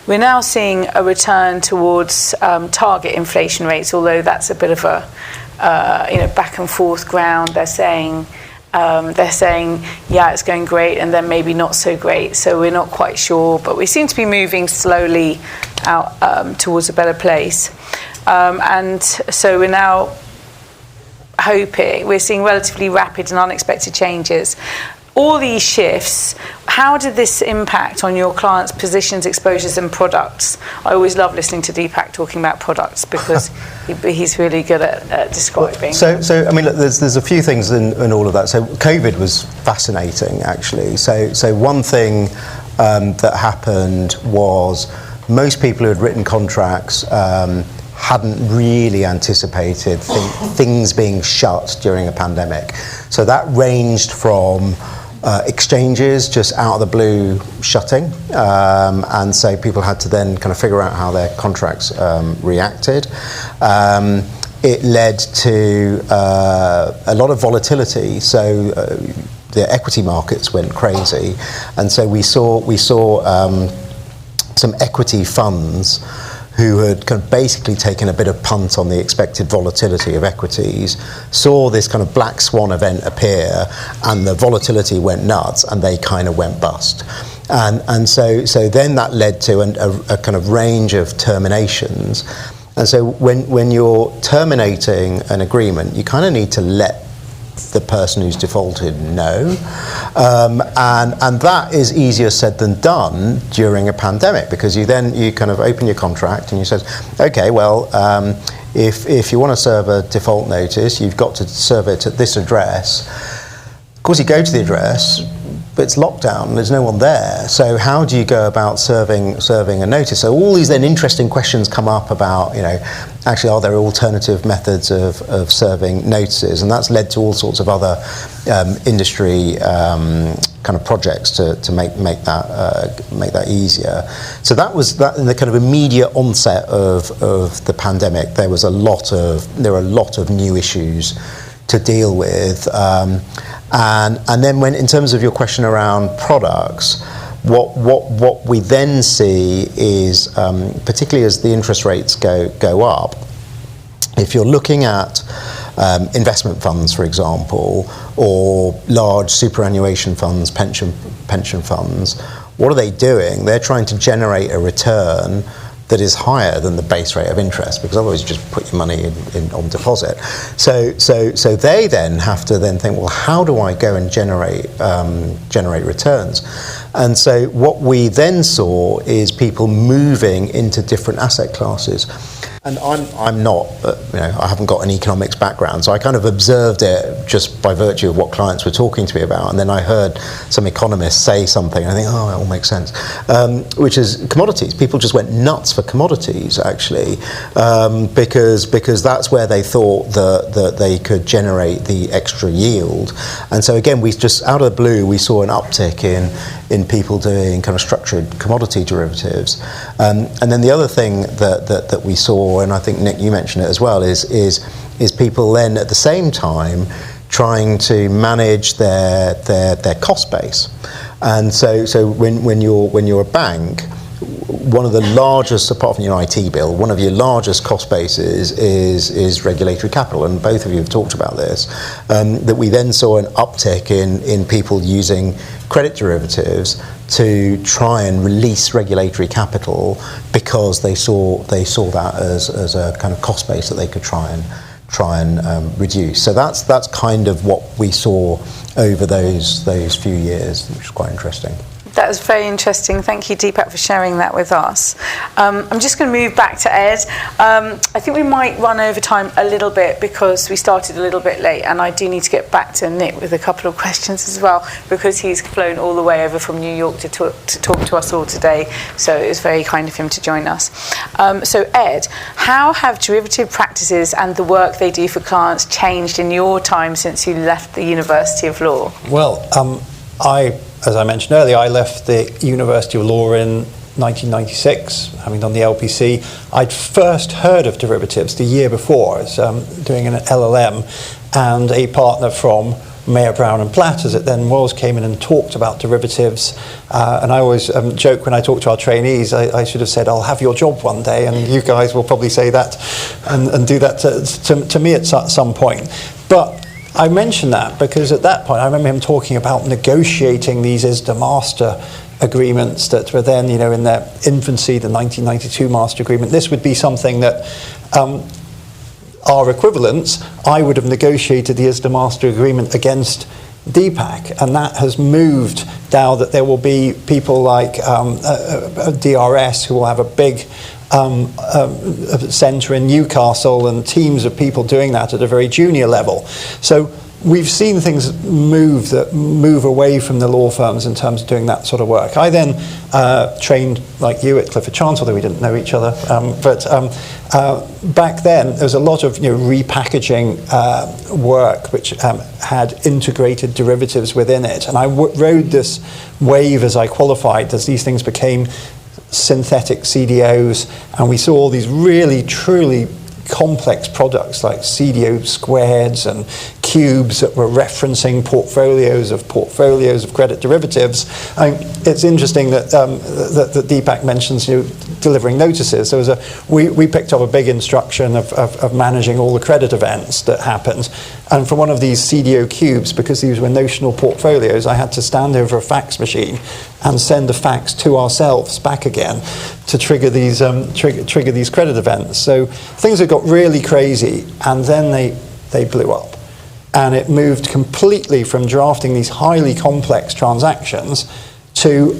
[SPEAKER 1] We're now seeing a return towards target inflation rates, although that's a bit of a back and forth ground. They're saying, yeah, it's going great, and then maybe not so great. So we're not quite sure, but we seem to be moving slowly out towards a better place. And so we're now we're seeing relatively rapid and unexpected changes. All these shifts, how did this impact on your clients' positions, exposures, and products? I always love listening to Deepak talking about products because he's really good at describing.
[SPEAKER 2] So I mean, look, there's a few things in all of that. So COVID was fascinating, actually. So one thing that happened was most people who had written contracts hadn't really anticipated things being shut during a pandemic. So that ranged from exchanges just out of the blue shutting, and so people had to then kind of figure out how their contracts reacted. It led to a lot of volatility, so the equity markets went crazy, and so we saw some equity funds who had kind of basically taken a bit of punt on the expected volatility of equities, saw this kind of black swan event appear, and the volatility went nuts, and they kind of went bust. And so then that led to a kind of range of terminations. And so when you're terminating an agreement, you kind of need to let the person who's defaulted know, and that is easier said than done during a pandemic, because you kind of open your contract and you said, okay, well, if you want to serve a default notice, you've got to serve it at this address. Of course, you go to the address, but it's lockdown, there's no one there. So how do you go about serving a notice? So all these then interesting questions come up about, actually, are there alternative methods of serving notices? And that's led to all sorts of other industry kind of projects to make that easier. So that was that in the kind of immediate onset of the pandemic. There were a lot of new issues to deal with. And then in terms of your question around products, what we then see is, particularly as the interest rates go up, if you're looking at investment funds, for example, or large superannuation funds, pension funds, what are they doing? They're trying to generate a return that is higher than the base rate of interest, because otherwise you just put your money on deposit. So they then have to think, well, how do I go and generate returns? And so what we then saw is people moving into different asset classes. And I'm not, I haven't got an economics background, so I kind of observed it just by virtue of what clients were talking to me about. And then I heard some economists say something, and I think, oh, it all makes sense, which is commodities. People just went nuts for commodities, actually, because that's where they thought that they could generate the extra yield. And so again, we just, out of the blue, we saw an uptick in people doing kind of structured commodity derivatives. And then the other thing that we saw, and I think, Nick, you mentioned it as well, is people then at the same time trying to manage their cost base. And so when you're a bank, one of the largest, apart from your IT bill, one of your largest cost bases is regulatory capital, and both of you have talked about this, that we then saw an uptick in people using credit derivatives to try and release regulatory capital because they saw that as a kind of cost base that they could try and reduce. So that's kind of what we saw over those few years, which is quite interesting.
[SPEAKER 1] That was very interesting. Thank you, Deepak, for sharing that with us. I'm just going to move back to Ed. I think we might run over time a little bit because we started a little bit late, and I do need to get back to Nick with a couple of questions as well, because he's flown all the way over from New York to talk to us all today. So it was very kind of him to join us. So Ed, how have derivative practices and the work they do for clients changed in your time since you left the University of Law?
[SPEAKER 3] Well, as I mentioned earlier, I left the University of Law in 1996, having done the LPC. I'd first heard of derivatives the year before. I was doing an LLM, and a partner from Mayer Brown and Platt, as it then was, came in and talked about derivatives. And I always joke when I talk to our trainees, I should have said, I'll have your job one day, and you guys will probably say that and do that to me at some point. But I mention that because at that point I remember him talking about negotiating these ISDA master agreements that were then, in their infancy, the 1992 master agreement. This would be something that our equivalents, I would have negotiated the ISDA master agreement against Deepak, and that has moved now that there will be people like DRS who will have a big centre in Newcastle and teams of people doing that at a very junior level. So we've seen things move away from the law firms in terms of doing that sort of work. I then trained, like you, at Clifford Chance, although we didn't know each other. But back then, there was a lot of repackaging work which had integrated derivatives within it. And I rode this wave as I qualified, as these things became synthetic CDOs, and we saw all these really, truly complex products like CDO squareds and cubes that were referencing portfolios of credit derivatives. It's interesting that that Deepak mentions delivering notices. There was we picked up a big instruction of managing all the credit events that happened, and for one of these CDO cubes, because these were notional portfolios, I had to stand over a fax machine and send a fax to ourselves back again to trigger these trigger these credit events. So things had got really crazy, and then they blew up. And it moved completely from drafting these highly complex transactions to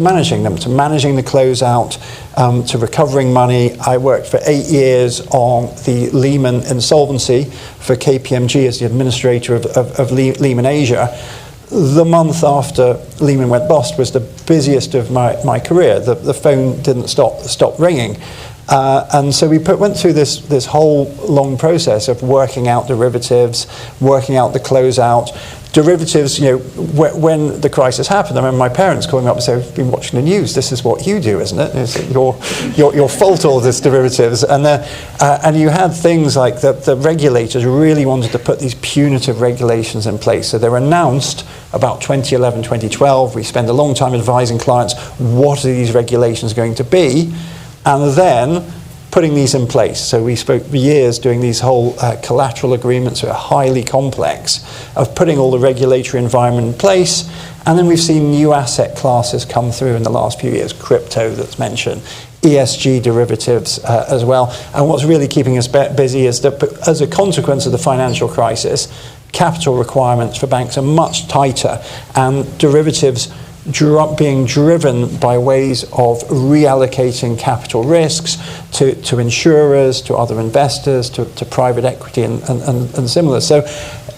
[SPEAKER 3] managing them, to managing the closeout, to recovering money. I worked for 8 years on the Lehman insolvency for KPMG as the administrator of Lehman Asia. The month after Lehman went bust was the busiest of my career. The phone didn't stop ringing. And so we went through this whole long process of working out derivatives, working out the closeout. Derivatives, when the crisis happened, I remember my parents calling me up and saying, "I've been watching the news. This is what you do, isn't it? It's your fault, all this derivatives." And you had things like the regulators really wanted to put these punitive regulations in place. So they were announced about 2011, 2012. We spent a long time advising clients, what are these regulations going to be? And then putting these in place. So we spoke for years doing these whole collateral agreements that are highly complex, of putting all the regulatory environment in place. And then we've seen new asset classes come through in the last few years, crypto that's mentioned, ESG derivatives as well. And what's really keeping us busy is that as a consequence of the financial crisis, capital requirements for banks are much tighter, and derivatives being driven by ways of reallocating capital risks to insurers, to other investors, to private equity and similar. So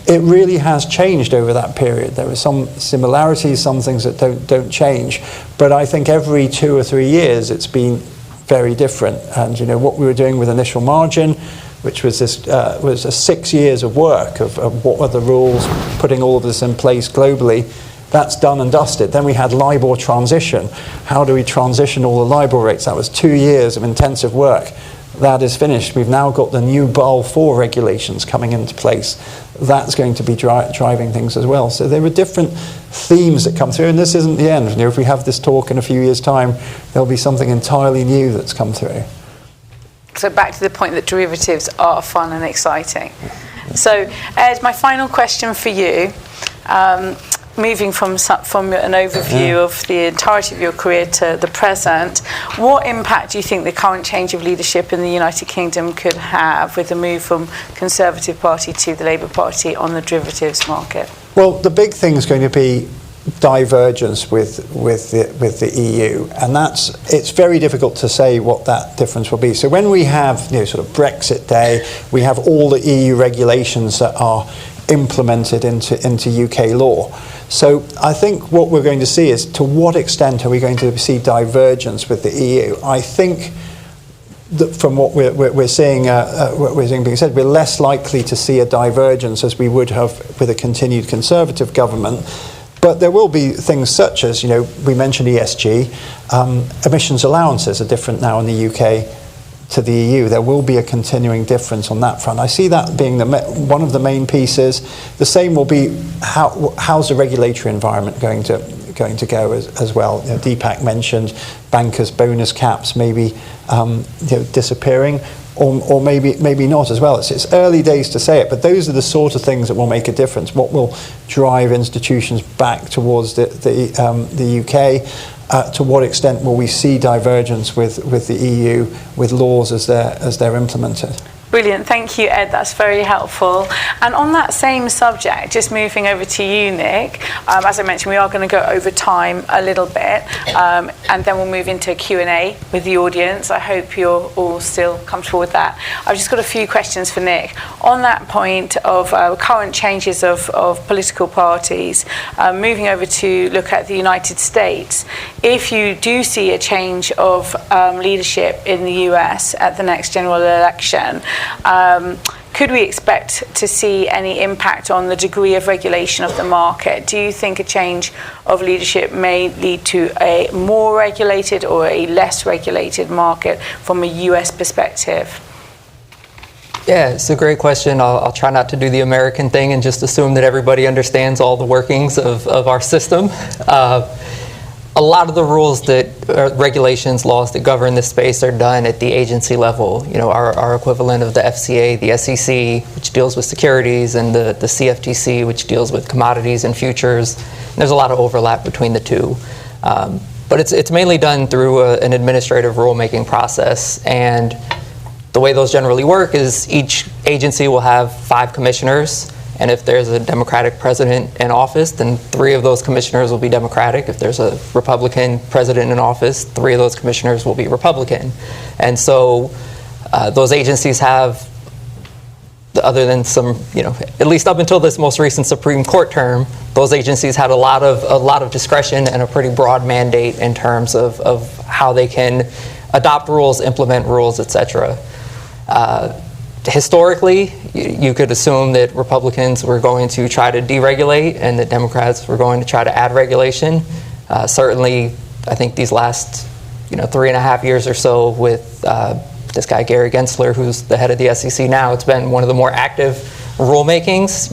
[SPEAKER 3] it really has changed over that period. There are some similarities, some things that don't change, but I think every 2 or 3 years it's been very different. And what we were doing with initial margin, which was was 6 years of work of what were the rules, putting all of this in place globally. That's done and dusted. Then we had LIBOR transition. How do we transition all the LIBOR rates? That was 2 years of intensive work. that is finished, we've now got the new Basel IV regulations coming into place. That's going to be driving things as well. So there are different themes that come through, and this isn't the end. If we have this talk in a few years' time, there'll be something entirely new that's come through.
[SPEAKER 1] So back to the point that derivatives are fun and exciting. So Ed, my final question for you, moving from an overview of the entirety of your career to the present, what impact do you think the current change of leadership in the United Kingdom could have with the move from Conservative Party to the Labour Party on the derivatives market?
[SPEAKER 3] Well, the big thing is going to be divergence with the EU, and it's very difficult to say what that difference will be. So when we have sort of Brexit Day, we have all the EU regulations that are implemented into UK law. So I think what we're going to see is, to what extent are we going to see divergence with the EU? I think that from what we're seeing being said, we're less likely to see a divergence as we would have with a continued Conservative government. But there will be things such as, we mentioned ESG, emissions allowances are different now in the UK to the EU. There will be a continuing difference on that front. I see that being one of the main pieces. The same will be how's the regulatory environment going to go as well. Deepak mentioned bankers' bonus caps maybe disappearing, or maybe not as well. It's early days to say it, but those are the sort of things that will make a difference. What will drive institutions back towards the UK? To what extent will we see divergence with the EU, with laws as they're implemented?
[SPEAKER 1] Brilliant, thank you, Ed, that's very helpful. And on that same subject, just moving over to you, Nick, as I mentioned, we are going to go over time a little bit, and then we'll move into Q&A with the audience. I hope you're all still comfortable with that. I've just got a few questions for Nick. On that point of current changes of political parties, moving over to look at the United States, if you do see a change of leadership in the US at the next general election, could we expect to see any impact on the degree of regulation of the market? Do you think a change of leadership may lead to a more regulated or a less regulated market from a US perspective?
[SPEAKER 4] Yeah, it's a great question. I'll try not to do the American thing and just assume that everybody understands all the workings of our system. A lot of the rules regulations, laws that govern this space are done at the agency level. Our equivalent of the FCA, the SEC, which deals with securities, and the CFTC, which deals with commodities and futures. And there's a lot of overlap between the two. But it's mainly done through an administrative rulemaking process. And the way those generally work is each agency will have 5 commissioners. And if there's a Democratic president in office, then 3 of those commissioners will be Democratic. If there's a Republican president in office, 3 of those commissioners will be Republican. And so those agencies have, other than some, at least up until this most recent Supreme Court term, those agencies had a lot of discretion and a pretty broad mandate in terms of how they can adopt rules, implement rules, etc. Historically, you could assume that Republicans were going to try to deregulate and that Democrats were going to try to add regulation. Certainly, I think these last 3.5 years or so with this guy Gary Gensler, who's the head of the SEC now, it's been one of the more active rulemakings.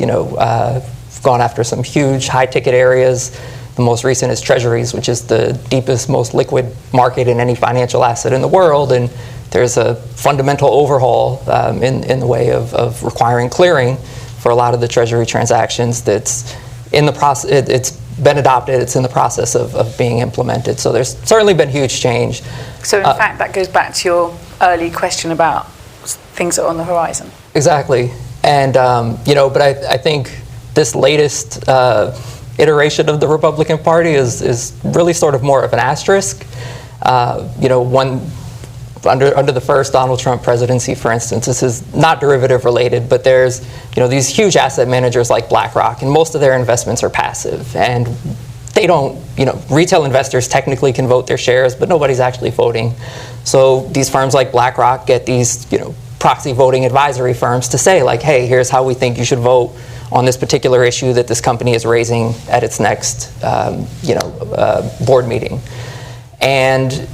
[SPEAKER 4] Gone after some huge high-ticket areas. The most recent is Treasuries, which is the deepest, most liquid market in any financial asset in the world, and there's a fundamental overhaul in the way of requiring clearing for a lot of the Treasury transactions that's in the process. It's been adopted, it's in the process of being implemented. So there's certainly been huge change.
[SPEAKER 1] So in fact, that goes back to your early question about things that are on the horizon.
[SPEAKER 4] Exactly. And, but I think this latest iteration of the Republican Party is really sort of more of an asterisk. Under the first Donald Trump presidency, for instance, this is not derivative related, but there's these huge asset managers like BlackRock, and most of their investments are passive, and they don't, retail investors technically can vote their shares, but nobody's actually voting. So these firms like BlackRock get these, proxy voting advisory firms to say, like, hey, here's how we think you should vote on this particular issue that this company is raising at its next, board meeting. And,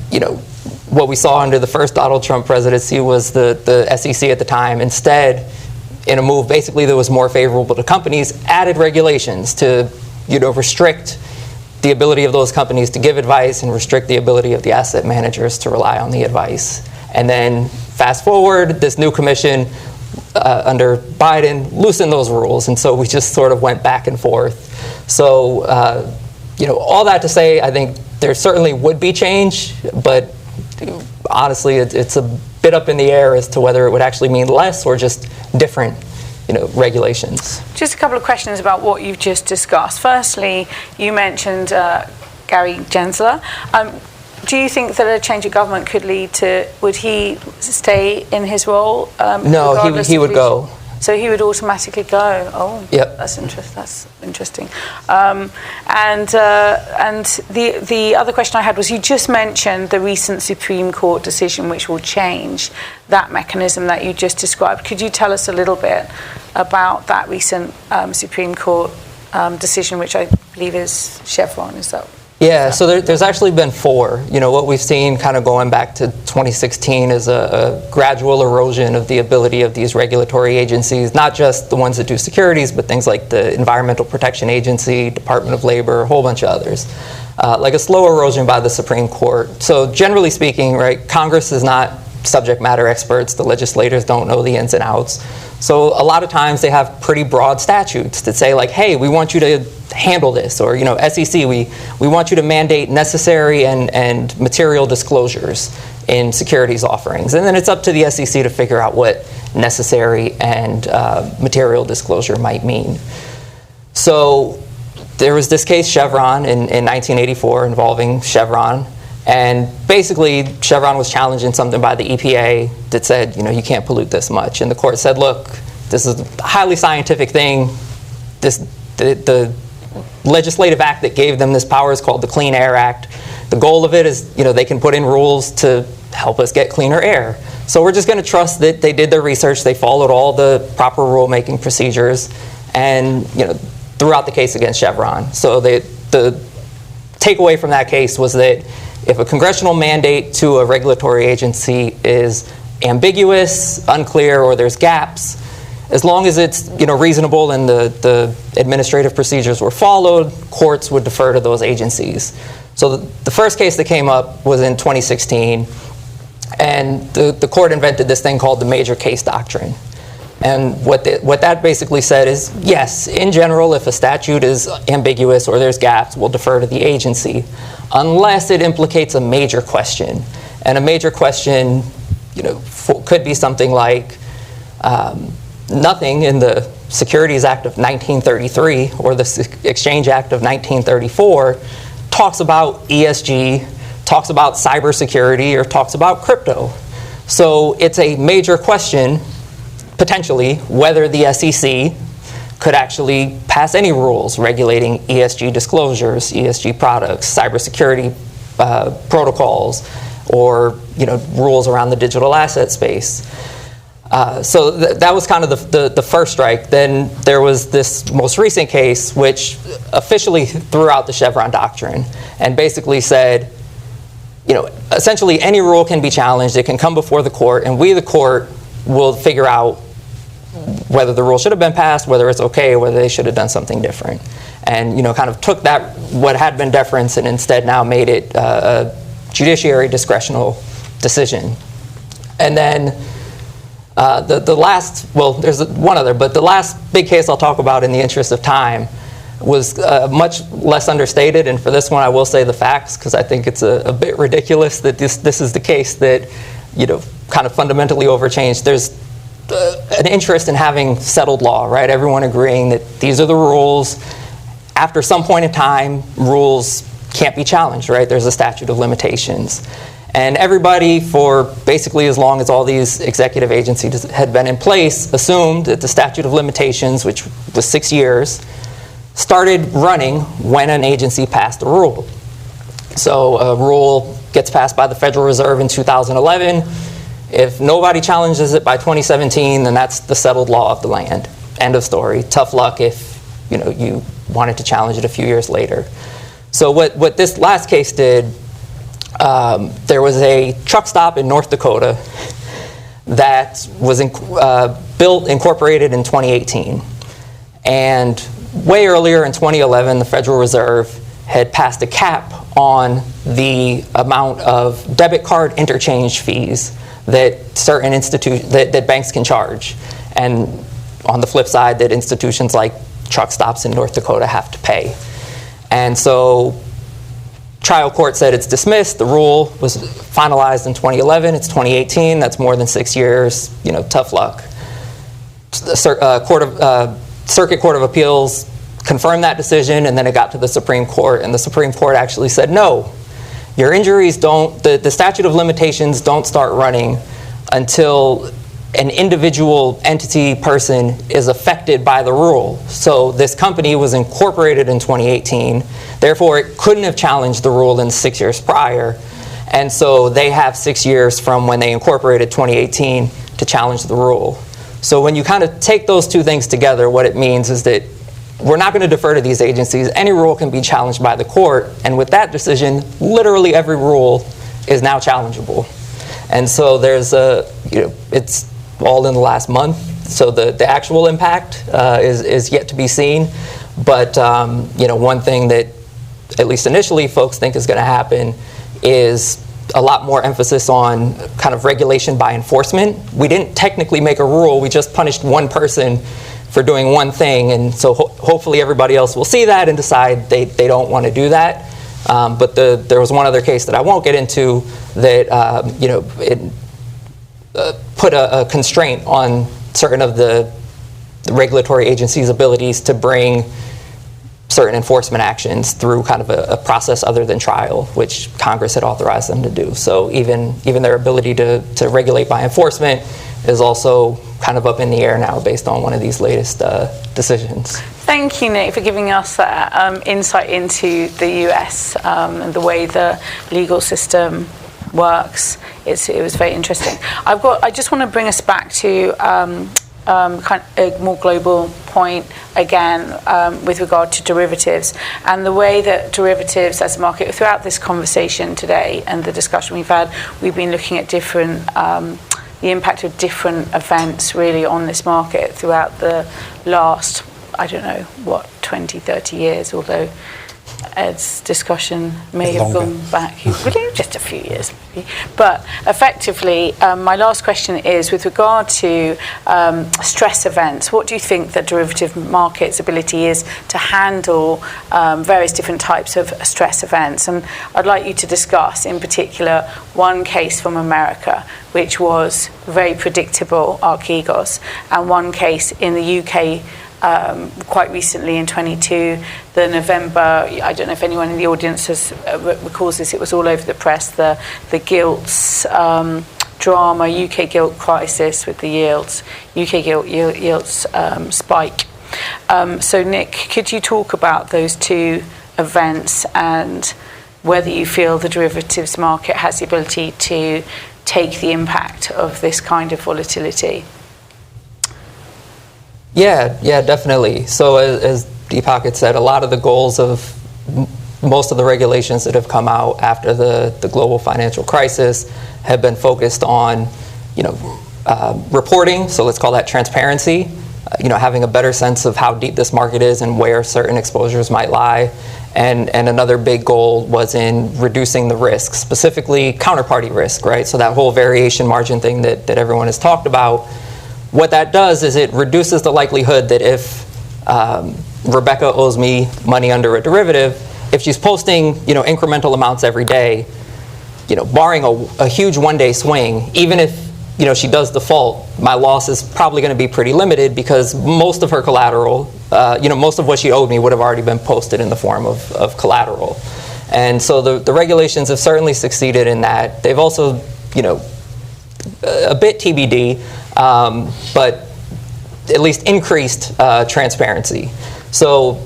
[SPEAKER 4] what we saw under the first Donald Trump presidency was the SEC at the time, instead, in a move basically that was more favorable to companies, added regulations to restrict the ability of those companies to give advice and restrict the ability of the asset managers to rely on the advice. And then fast forward, this new commission under Biden loosened those rules, and so we just sort of went back and forth. So, all that to say, I think there certainly would be change, but honestly, it's a bit up in the air as to whether it would actually mean less or just different, regulations.
[SPEAKER 1] Just a couple of questions about what you've just discussed. Firstly, you mentioned Gary Gensler. Do you think that a change of government could lead to, would he stay in his role?
[SPEAKER 4] No, he would go.
[SPEAKER 1] So he would automatically go. Oh,
[SPEAKER 4] yep.
[SPEAKER 1] That's interesting. And the other question I had was, you just mentioned the recent Supreme Court decision, which will change that mechanism that you just described. Could you tell us a little bit about that recent Supreme Court decision, which I believe is Chevron? Is that?
[SPEAKER 4] Yeah, so there's actually been 4. What we've seen kind of going back to 2016 is a gradual erosion of the ability of these regulatory agencies, not just the ones that do securities, but things like the Environmental Protection Agency, Department of Labor, a whole bunch of others. Like a slow erosion by the Supreme Court. So generally speaking, right, Congress is not subject matter experts. The legislators don't know the ins and outs. So a lot of times they have pretty broad statutes that say, like, hey, we want you to handle this, or SEC, we want you to mandate necessary and material disclosures in securities offerings, and then it's up to the SEC to figure out what necessary and material disclosure might mean. So there was this case Chevron in 1984 involving Chevron, and basically Chevron was challenging something by the EPA that said, you can't pollute this much, and the court said, look, this is a highly scientific thing. The legislative act that gave them this power is called the Clean Air Act. The goal of it is, they can put in rules to help us get cleaner air. So we're just going to trust that they did their research, they followed all the proper rulemaking procedures, and throughout the case against Chevron. So the takeaway from that case was that if a congressional mandate to a regulatory agency is ambiguous, unclear, or there's gaps, as long as it's reasonable and the administrative procedures were followed, courts would defer to those agencies. So the first case that came up was in 2016, and the court invented this thing called the major case doctrine. And what that basically said is, yes, in general, if a statute is ambiguous or there's gaps, we'll defer to the agency, unless it implicates a major question. And a major question, could be something like, nothing in the Securities Act of 1933 or the Exchange Act of 1934 talks about ESG, talks about cybersecurity, or talks about crypto. So it's a major question, potentially, whether the SEC could actually pass any rules regulating ESG disclosures, ESG products, cybersecurity protocols, or rules around the digital asset space. So that was kind of the first strike. Then there was this most recent case, which officially threw out the Chevron doctrine and basically said, essentially any rule can be challenged. It can come before the court, and we, the court, will figure out whether the rule should have been passed, whether it's okay, whether they should have done something different. And kind of took that, what had been deference, and instead now made it a judiciary discretional decision. And then the last, well, there's one other, but the last big case I'll talk about in the interest of time was much less understated, and for this one I will say the facts, because I think it's a bit ridiculous that this is the case that kind of fundamentally overchanged. There's an interest in having settled law, right? Everyone agreeing that these are the rules. After some point in time, rules can't be challenged, right? There's a statute of limitations. And everybody, for basically as long as all these executive agencies had been in place, assumed that the statute of limitations, which was 6 years, started running when an agency passed a rule. So a rule gets passed by the Federal Reserve in 2011. If nobody challenges it by 2017, then that's the settled law of the land. End of story. Tough luck if you wanted to challenge it a few years later. So what this last case did there was a truck stop in North Dakota that was incorporated in 2018. And way earlier in 2011, the Federal Reserve had passed a cap on the amount of debit card interchange fees that certain that banks can charge. And on the flip side, that institutions like truck stops in North Dakota have to pay. And so trial court said it's dismissed. The rule was finalized in 2011. It's 2018. That's more than 6 years. Tough luck. The Circuit Court of Appeals confirmed that decision, and then it got to the Supreme Court, and the Supreme Court actually said, no, your injuries the statute of limitations don't start running until an individual entity person is affected by the rule. So this company was incorporated in 2018, therefore it couldn't have challenged the rule in 6 years prior, and so they have 6 years from when they incorporated 2018 to challenge the rule. So when you kind of take those two things together, what it means is that we're not going to defer to these agencies. Any rule can be challenged by the court, and with that decision, literally every rule is now challengeable. And so there's it's all in the last month, so the actual impact is yet to be seen. But one thing that, at least initially, folks think is going to happen is a lot more emphasis on kind of regulation by enforcement. We didn't technically make a rule, we just punished one person for doing one thing, and so hopefully everybody else will see that and decide they don't want to do that. But there was one other case that I won't get into that it put a constraint on certain of the regulatory agencies' abilities to bring certain enforcement actions through kind of a process other than trial, which Congress had authorized them to do. So even their ability to regulate by enforcement is also kind of up in the air now based on one of these latest decisions.
[SPEAKER 1] Thank you, Nick, for giving us that insight into the US and the way the legal system works. It was very interesting. I just want to bring us back to kind of a more global point again with regard to derivatives and the way that derivatives as a market. Throughout this conversation today and the discussion we've been looking at different the impact of different events really on this market throughout the last, 20, 30 years, although Ed's discussion may have gone back really just a few years maybe. But effectively, my last question is with regard to stress events. What do you think the derivative market's ability is to handle various different types of stress events? And I'd like you to discuss in particular one case from America, which was very predictable, Archegos, and one case in the UK quite recently in 22, the November, I don't know if anyone in the audience recalls this, it was all over the press, the gilts drama, UK gilt crisis with the yields, UK yields spike. So Nick, could you talk about those two events and whether you feel the derivatives market has the ability to take the impact of this kind of volatility?
[SPEAKER 4] Yeah, definitely. So as Deepak had said, a lot of the goals of most of the regulations that have come out after the global financial crisis have been focused on, reporting. So let's call that transparency. Having a better sense of how deep this market is and where certain exposures might lie. And another big goal was in reducing the risk, specifically counterparty risk, right? So that whole variation margin thing that everyone has talked about. What that does is it reduces the likelihood that if Rebecca owes me money under a derivative, if she's posting incremental amounts every day, barring a huge one-day swing, even if she does default, my loss is probably going to be pretty limited because most of her collateral, most of what she owed me would have already been posted in the form of collateral. And so the regulations have certainly succeeded in that. They've also, a bit TBD, but at least increased transparency. So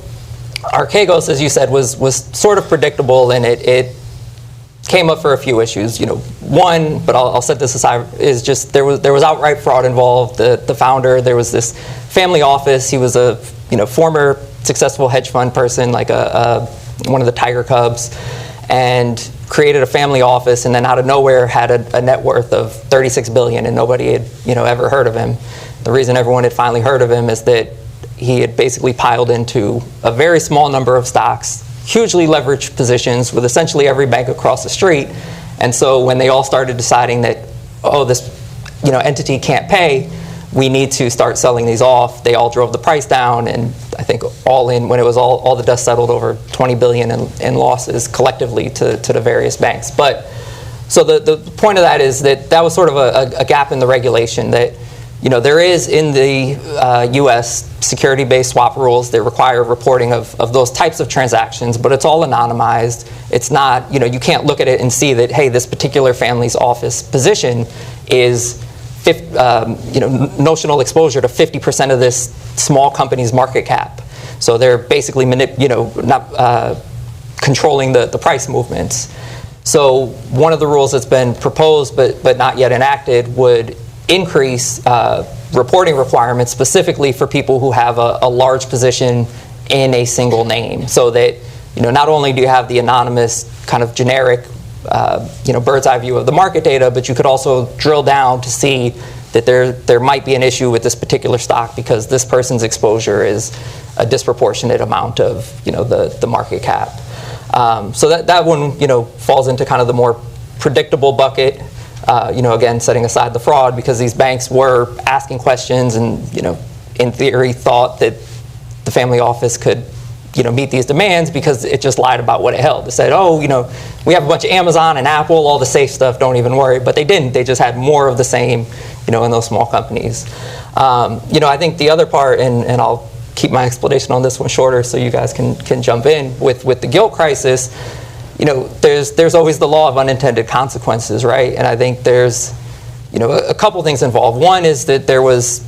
[SPEAKER 4] Archegos, as you said, was sort of predictable, and it came up for a few issues. One, but I'll set this aside, is just there was outright fraud involved. The founder, there was this family office. He was a former successful hedge fund person, like one of the Tiger Cubs, and created a family office and then out of nowhere had a net worth of 36 billion and nobody had ever heard of him. The reason everyone had finally heard of him is that he had basically piled into a very small number of stocks, hugely leveraged positions with essentially every bank across the street. And so when they all started deciding that, oh, this entity can't pay, we need to start selling these off, they all drove the price down, and I think all in, when it was all the dust settled, over 20 billion in losses collectively to the various banks. But so the point of that is that was sort of a gap in the regulation that there is in the U.S. security-based swap rules that require reporting of those types of transactions, but it's all anonymized. It's not, you can't look at it and see that, hey, this particular family's office position is notional exposure to 50% of this small company's market cap. So they're basically not controlling the price movements. So one of the rules that's been proposed but not yet enacted would increase reporting requirements specifically for people who have a large position in a single name, so that not only do you have the anonymous kind of generic bird's eye view of the market data, but you could also drill down to see that there might be an issue with this particular stock because this person's exposure is a disproportionate amount of the market cap. So that one falls into kind of the more predictable bucket. Again, setting aside the fraud, because these banks were asking questions and in theory thought that the family office could meet these demands because it just lied about what it held. It said, oh, we have a bunch of Amazon and Apple, all the safe stuff, don't even worry. But they didn't. They just had more of the same, in those small companies. I think the other part, and I'll keep my explanation on this one shorter so you guys can jump in, with the gilt crisis, there's always the law of unintended consequences, right? And I think there's, a couple things involved. One is that there was,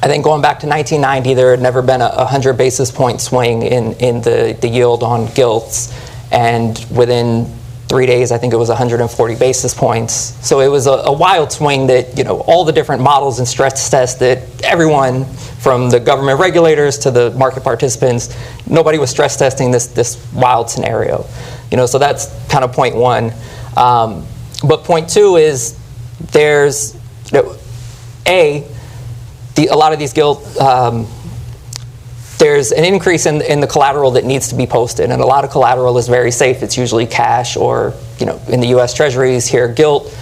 [SPEAKER 4] I think going back to 1990, there had never been a 100 basis point swing in the yield on gilts, and within 3 days, I think it was 140 basis points. So it was a wild swing that, all the different models and stress tests that everyone, from the government regulators to the market participants, nobody was stress testing this wild scenario. So that's kind of point one. But point two is there's, a lot of these gilt, there's an increase in the collateral that needs to be posted, and a lot of collateral is very safe. It's usually cash or, in the U.S. Treasuries, here gilt,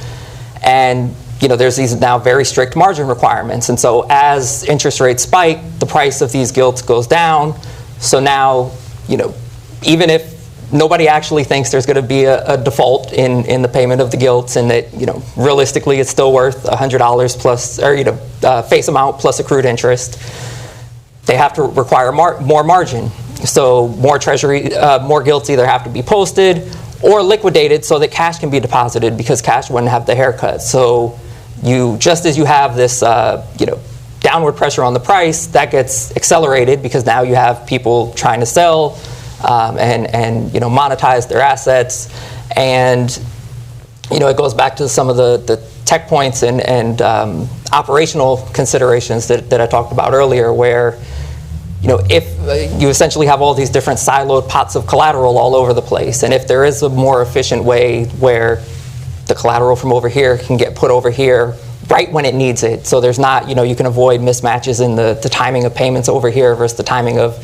[SPEAKER 4] and there's these now very strict margin requirements, and so as interest rates spike, the price of these gilts goes down. So now, even if nobody actually thinks there's going to be a default in the payment of the gilts, and that realistically it's still worth $100 plus, or face amount plus accrued interest, they have to require more margin. So more gilts either have to be posted or liquidated so that cash can be deposited, because cash wouldn't have the haircut. So just as you have this downward pressure on the price, that gets accelerated because now you have people trying to sell and monetize their assets. And it goes back to some of the tech points and operational considerations that I talked about earlier, where if you essentially have all these different siloed pots of collateral all over the place, and if there is a more efficient way where the collateral from over here can get put over here right when it needs it, so there's not, you can avoid mismatches in the timing of payments over here versus the timing of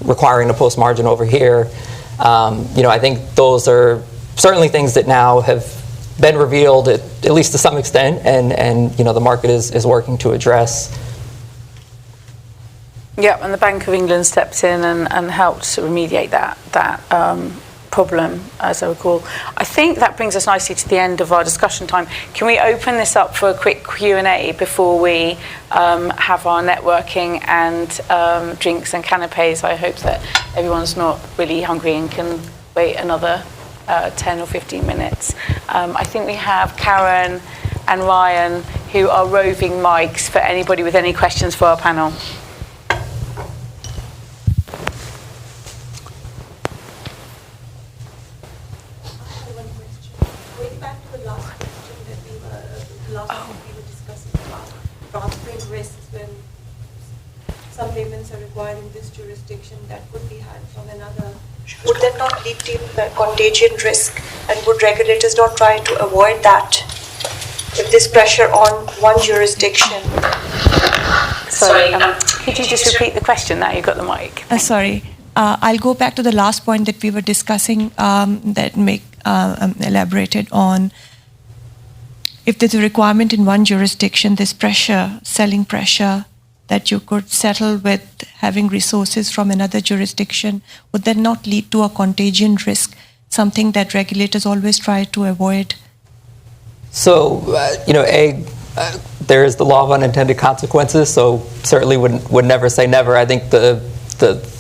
[SPEAKER 4] requiring a post margin over here. I think those are certainly things that now have been revealed at least to some extent, and the market is working to address.
[SPEAKER 1] Yeah, and the Bank of England stepped in and helped remediate that problem, as I recall. I think that brings us nicely to the end of our discussion time. Can we open this up for a quick Q&A before we have our networking and drinks and canapes? I hope that everyone's not really hungry and can wait another 10 or 15 minutes. I think we have Karen and Ryan, who are roving mics for anybody with any questions for our panel.
[SPEAKER 5] Some payments are required in this jurisdiction that could be had from another. Would that not lead to the contagion risk And would regulators not try to avoid that? If there's pressure on one jurisdiction.
[SPEAKER 1] Sorry, could you just repeat the question now you've got the mic?
[SPEAKER 6] Sorry. I'll go back to the last point that we were discussing that Mick elaborated on. If there's a requirement in one jurisdiction, there's pressure, selling pressure, that you could settle with having resources from another jurisdiction, would that not lead to a contagion risk, something that regulators always try to avoid?
[SPEAKER 4] So, there is the law of unintended consequences, so certainly would never say never. I think the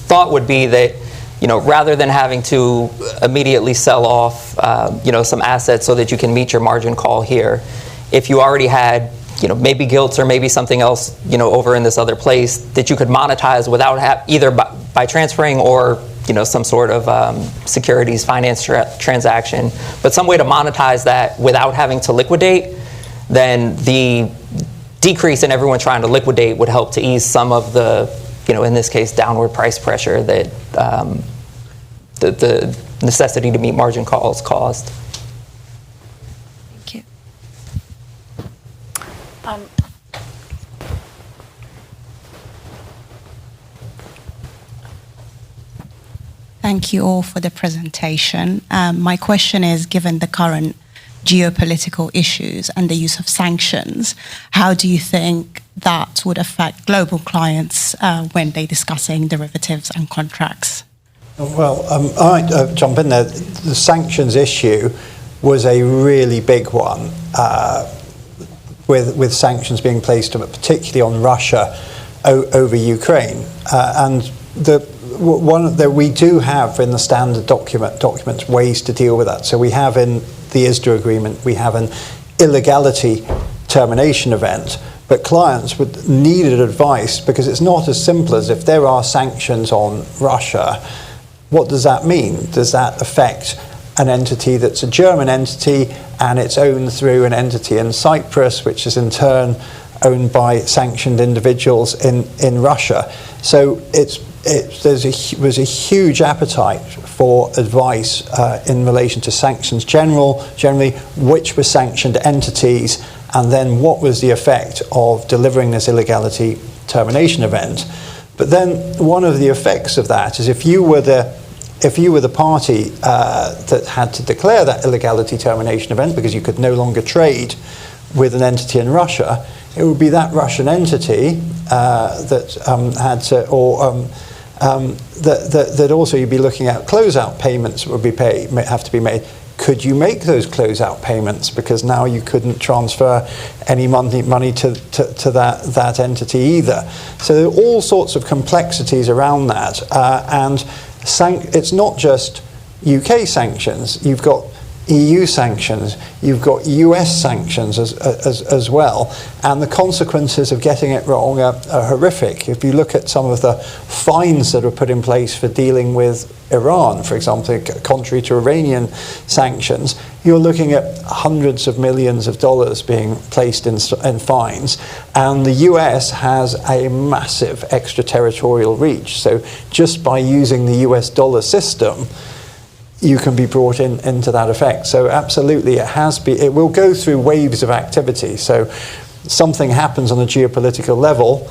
[SPEAKER 4] thought would be that, rather than having to immediately sell off, some assets so that you can meet your margin call here, if you already had, maybe gilts or maybe something else, over in this other place that you could monetize without either by transferring or, some sort of securities finance transaction, but some way to monetize that without having to liquidate, then the decrease in everyone trying to liquidate would help to ease some of the, in this case, downward price pressure that the necessity to meet margin calls caused.
[SPEAKER 6] Thank you.
[SPEAKER 7] Thank you all for the presentation. My question is, given the current geopolitical issues and the use of sanctions, how do you think that would affect global clients when they're discussing derivatives and contracts?
[SPEAKER 3] Well, I might jump in there. The sanctions issue was a really big one, with sanctions being placed particularly on Russia over Ukraine. And we do have in the standard documents ways to deal with that. So we have in the ISDA agreement, we have an illegality termination event, but clients would needed advice because it's not as simple as if there are sanctions on Russia, what does that mean? Does that affect an entity that's a German entity and it's owned through an entity in Cyprus, which is in turn owned by sanctioned individuals in Russia? So there was a huge appetite for advice in relation to sanctions generally, which were sanctioned entities, and then what was the effect of delivering this illegality termination event. But then one of the effects of that is if you were the party that had to declare that illegality termination event because you could no longer trade with an entity in Russia, it would be that Russian entity that had to, or that also you'd be looking at closeout payments that would have to be made. Could you make those closeout payments? Because now you couldn't transfer any money to that entity either. So there are all sorts of complexities around that, and it's not just UK sanctions. You've got EU sanctions, you've got US sanctions as well, and the consequences of getting it wrong are horrific. If you look at some of the fines that are put in place for dealing with Iran, for example, contrary to Iranian sanctions, you're looking at hundreds of millions of dollars being placed in fines, and the US has a massive extraterritorial reach. So just by using the US dollar system, you can be brought into that effect. So absolutely, it will go through waves of activity. So something happens on a geopolitical level,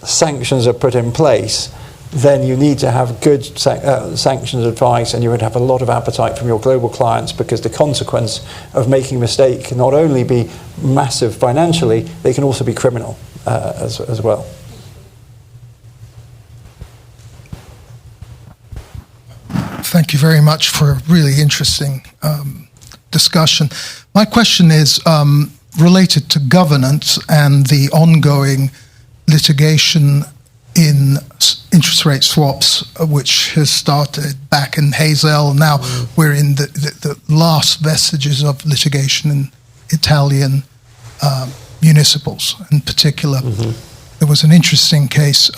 [SPEAKER 3] sanctions are put in place, then you need to have good sanctions advice, and you would have a lot of appetite from your global clients, because the consequence of making a mistake can not only be massive financially, they can also be criminal as well.
[SPEAKER 8] Thank you very much for a really interesting discussion. My question is related to governance and the ongoing litigation in interest rate swaps, which has started back in Hazel. Now we're in the last vestiges of litigation in Italian municipals in particular. Mm-hmm. There was an interesting case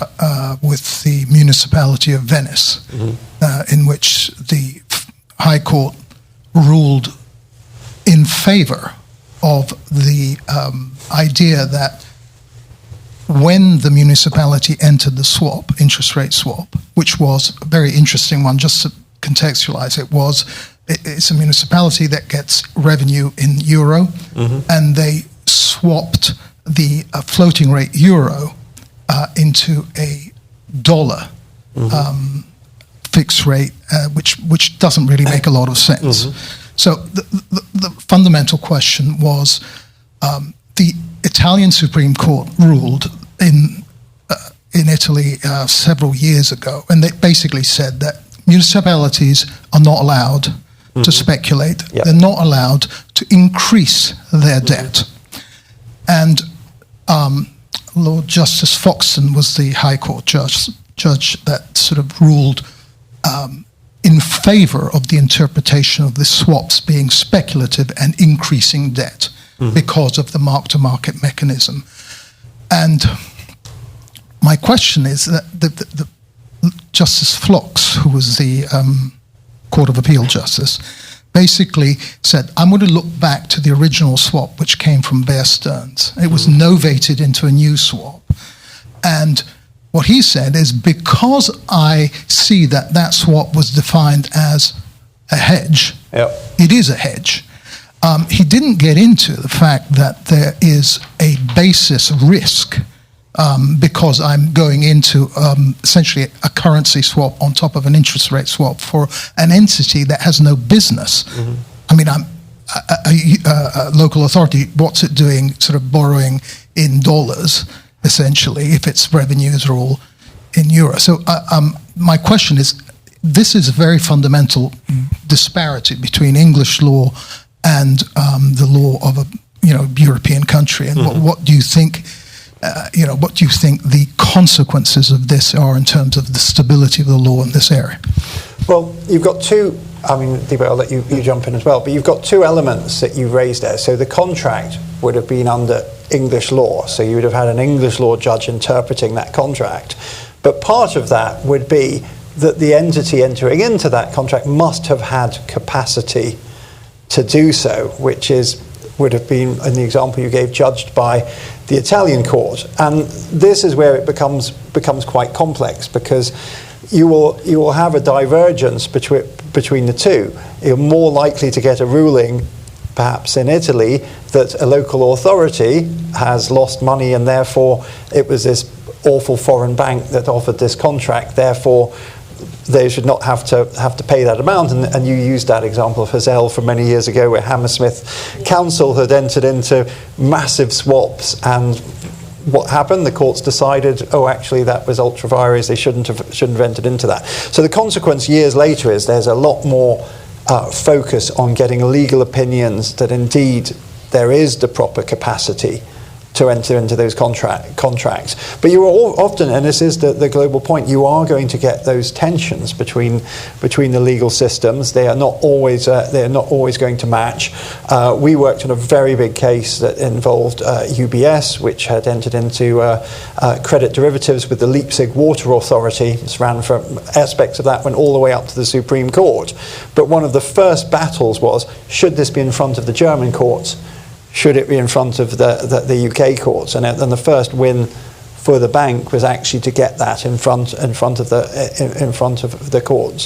[SPEAKER 8] with the municipality of Venice, in which the High Court ruled in favor of the idea that when the municipality entered the swap, interest rate swap, which was a very interesting one, just to contextualize, it was it's a municipality that gets revenue in euro, and they swapped the floating rate euro into a dollar fixed rate, which doesn't really make a lot of sense. So the fundamental question was, the Italian Supreme Court ruled in Italy several years ago, and they basically said that municipalities are not allowed to speculate.
[SPEAKER 3] Yep.
[SPEAKER 8] They're not allowed to increase their debt. And Lord Justice Foxton was the High Court judge that sort of ruled in favour of the interpretation of the swaps being speculative and increasing debt because of the mark-to-market mechanism. And my question is that the Justice Phlox, who was the Court of Appeal justice, basically said, I'm going to look back to the original swap, which came from Bear Stearns. It was novated into a new swap. And what he said is, because I see that that swap was defined as a hedge, it is a hedge. He didn't get into the fact that there is a basis risk because I'm going into essentially a currency swap on top of an interest rate swap for an entity that has no business. I mean, I'm a local authority, what's it doing sort of borrowing in dollars, essentially, if its revenues are all in euro? So my question is, this is a very fundamental disparity between English law and the law of a European country. And what do you think? What do you think the consequences of this are in terms of the stability of the law in this area?
[SPEAKER 3] Well, you've got two, Deepa, I'll let you jump in as well, but you've got two elements that you've raised there. So the contract would have been under English law, so you would have had an English law judge interpreting that contract. But part of that would be that the entity entering into that contract must have had capacity to do so, which would have been, in the example you gave, judged by the Italian court. And this is where it becomes quite complex, because you will have a divergence between the two. You're more likely to get a ruling, perhaps in Italy, that a local authority has lost money and therefore it was this awful foreign bank that offered this contract, therefore they should not have to pay that amount. And you used that example of Hazel from many years ago, where Hammersmith Council had entered into massive swaps, and what happened? The courts decided, actually that was ultra vires, they shouldn't have entered into that. So the consequence years later is there's a lot more focus on getting legal opinions that indeed there is the proper capacity to enter into those contracts. But you are often, and this is the global point, you are going to get those tensions between the legal systems. They are not always going to match. We worked on a very big case that involved UBS, which had entered into credit derivatives with the Leipzig Water Authority. This ran from aspects of that, went all the way up to the Supreme Court. But one of the first battles was, should this be in front of the German courts? Should it be in front of the UK courts? And the first win for the bank was actually to get that in front of the courts,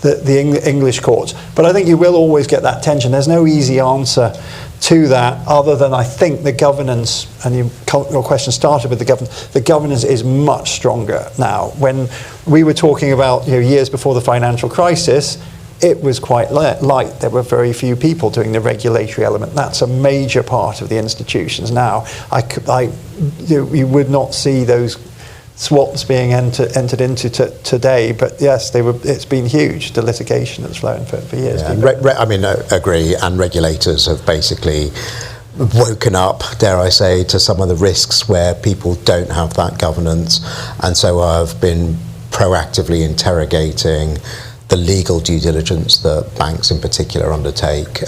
[SPEAKER 3] the English courts. But I think you will always get that tension. There's no easy answer to that, other than I think the governance, and your question started with the governance. The governance is much stronger now. When we were talking about years before the financial crisis, it was quite light. There were very few people doing the regulatory element. That's a major part of the institutions now. You would not see those swaps being entered into today, but yes, it's been huge, the litigation that's flown for years.
[SPEAKER 2] I agree, and regulators have basically woken up, dare I say, to some of the risks where people don't have that governance, and so I've been proactively interrogating the legal due diligence that banks in particular undertake.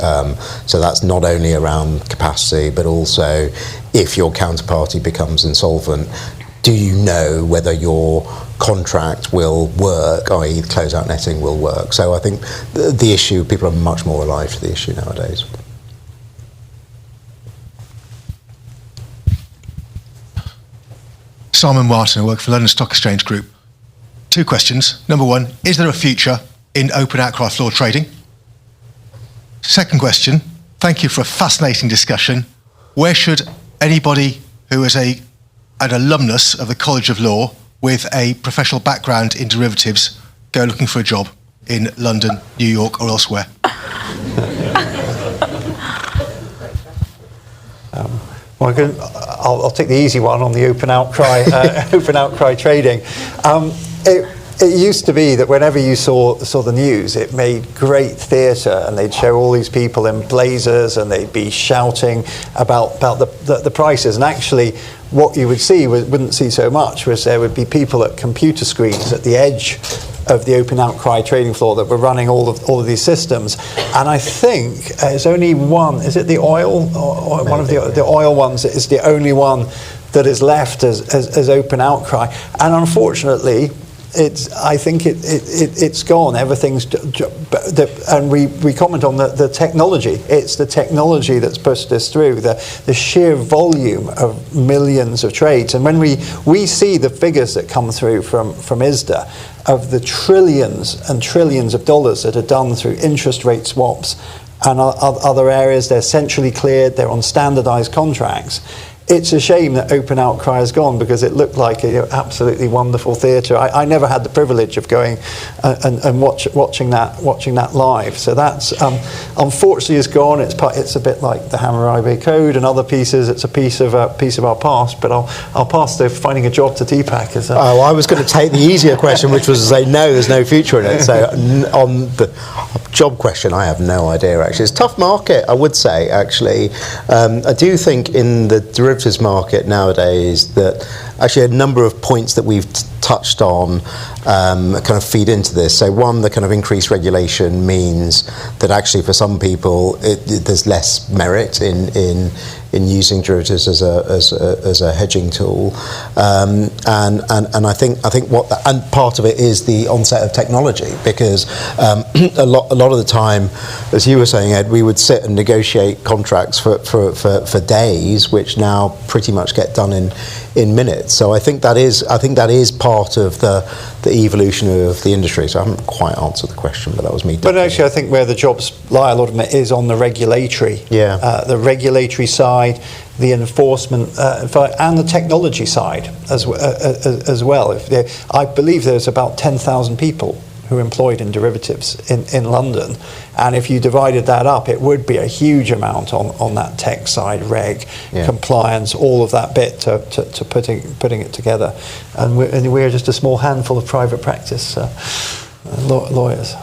[SPEAKER 2] So that's not only around capacity, but also if your counterparty becomes insolvent, do you know whether your contract will work, i.e. closeout netting will work? So I think the issue, people are much more alive to the issue nowadays. Simon Martin, I work for London Stock Exchange Group. 2 questions. Number 1, is there a future
[SPEAKER 9] in open outcry floor trading? Second question, thank you for a fascinating discussion. Where should anybody who is an alumnus of the College of Law with a professional background in derivatives go looking for a job in London, New York, or elsewhere?
[SPEAKER 3] I'll take the easy one on the open outcry trading. It used to be that whenever you saw the news, it made great theatre, and they'd show all these people in blazers, and they'd be shouting about the prices. And actually, what you wouldn't see so much, was there would be people at computer screens at the edge of the open outcry trading floor that were running all of these systems. And I think there's only one. Is it the oil, or one of the oil ones? That is the only one that is left as open outcry. And unfortunately, I think it's gone. Everything's, and we comment on the technology. It's the technology that's pushed us through, the sheer volume of millions of trades. And when we see the figures that come through from ISDA of the trillions and trillions of dollars that are done through interest rate swaps and other areas, they're centrally cleared, they're on standardized contracts. It's a shame that open outcry has gone, because it looked like an absolutely wonderful theatre. I never had the privilege of going and watching that live. So that's unfortunately is gone. It's a bit like the Hammurabi Code and other pieces. It's a piece of our past. But I'll pass the finding a job to Deepak.
[SPEAKER 2] I was going to take the easier question, which was to say no, there's no future in it. So on the job question, I have no idea. Actually, it's a tough market, I would say. Actually, I do think in the derivatives market nowadays that actually a number of points that we've touched on kind of feed into this. So one, the kind of increased regulation means that actually for some people there's less merit in using derivatives as a hedging tool, and I think and part of it is the onset of technology, because a lot of the time, as you were saying, Ed, we would sit and negotiate contracts for days, which now pretty much get done in minutes. So I think that is part of the evolution of the industry. So I haven't quite answered the question, but that was me.
[SPEAKER 3] But actually, I think where the jobs lie, a lot of it is on the regulatory, the regulatory side, the enforcement, and the technology side as well. I believe there's about 10,000 people who are employed in derivatives in London, and if you divided that up, it would be a huge amount on that tech side, compliance, all of that bit to putting it together. And we're just a small handful of private practice lawyers.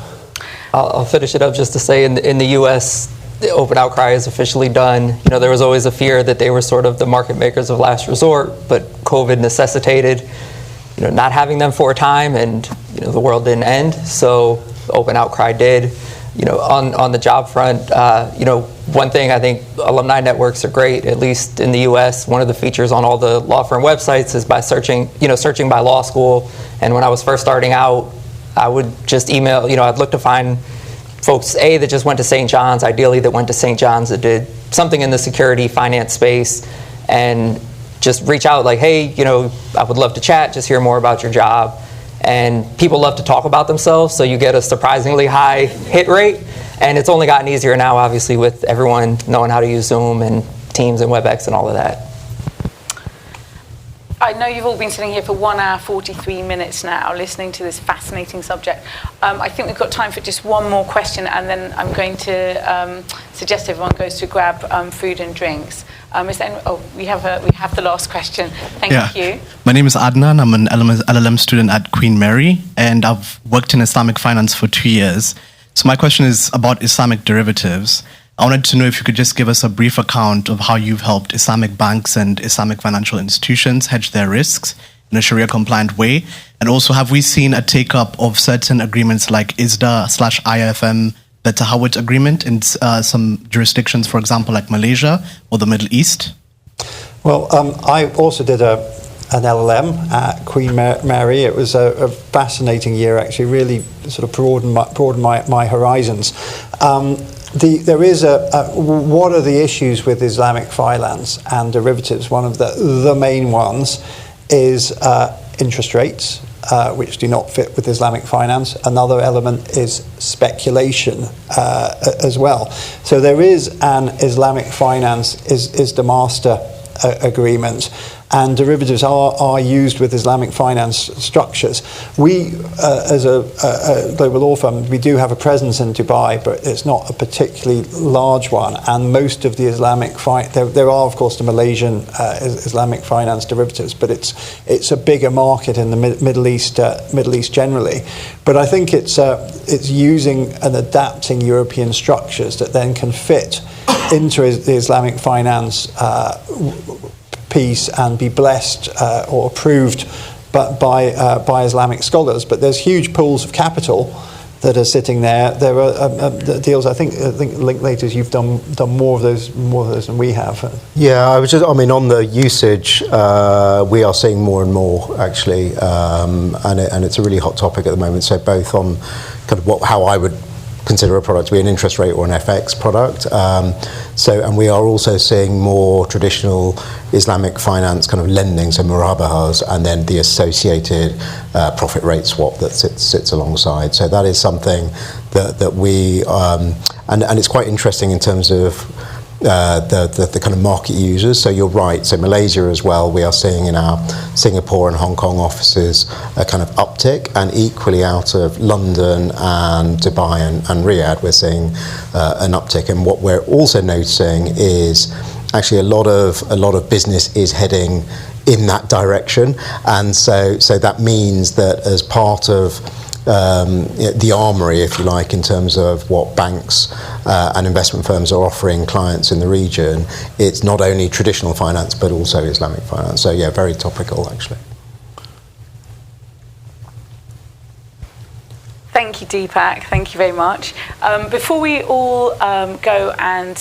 [SPEAKER 4] I'll finish it up just to say in the US, the open outcry is officially done. There was always a fear that they were sort of the market makers of last resort, but COVID necessitated not having them for a time, and the world didn't end, so open outcry did. On the job front, one thing, I think alumni networks are great, at least in the US. One of the features on all the law firm websites is by searching by law school. And when I was first starting out, I would just email, I'd look to find folks, that just went to St. John's, ideally that went to St. John's, that did something in the security finance space, and just reach out like, hey, I would love to chat, just hear more about your job. And people love to talk about themselves, so you get a surprisingly high hit rate. And it's only gotten easier now, obviously, with everyone knowing how to use Zoom and Teams and WebEx and all of that.
[SPEAKER 1] I know you've all been sitting here for 1 hour, 43 minutes now, listening to this fascinating subject. I think we've got time for just one more question, and then I'm going to suggest everyone goes to grab food and drinks. We have the last question. Thank you.
[SPEAKER 10] My name is Adnan. I'm an LLM student at Queen Mary, and I've worked in Islamic finance for 2 years. So my question is about Islamic derivatives. I wanted to know if you could just give us a brief account of how you've helped Islamic banks and Islamic financial institutions hedge their risks in a Sharia-compliant way. And also, have we seen a take-up of certain agreements like ISDA/IFM Better Howard agreement in some jurisdictions, for example, like Malaysia or the Middle East?
[SPEAKER 3] Well, I also did an LLM at Queen Mary. It was a fascinating year, actually, really sort of broadened my horizons. There is what are the issues with Islamic finance and derivatives? One of the main ones is interest rates, which do not fit with Islamic finance. Another element is speculation as well. So there is an Islamic finance is the master agreement, and derivatives are used with Islamic finance structures. We, as a global law firm, we do have a presence in Dubai, but it's not a particularly large one. And most of the Islamic there are, of course, the Malaysian Islamic finance derivatives, but it's a bigger market in the Middle East generally. But I think it's using and adapting European structures that then can fit into the Islamic finance piece and be blessed or approved by Islamic scholars. But there's huge pools of capital that are sitting there. There are deals. I think Linklaters, you've done more of those than we have.
[SPEAKER 2] Yeah, on the usage, we are seeing more and more actually, and it's a really hot topic at the moment. So both on kind of how I would consider a product to be an interest rate or an FX product. And we are also seeing more traditional Islamic finance kind of lending, so murabahas, and then the associated profit rate swap that sits alongside. So that is something that we, and it's quite interesting in terms of the kind of market users. So you're right. So Malaysia as well, we are seeing in our Singapore and Hong Kong offices a kind of uptick, and equally out of London and Dubai and Riyadh, we're seeing an uptick. And what we're also noticing is actually a lot of business is heading in that direction, and so that means that as part of the armory, if you like, in terms of what banks and investment firms are offering clients in the region, it's not only traditional finance but also Islamic finance. So yeah, very topical actually.
[SPEAKER 1] Thank you, Deepak. Thank you very much. Before we all go and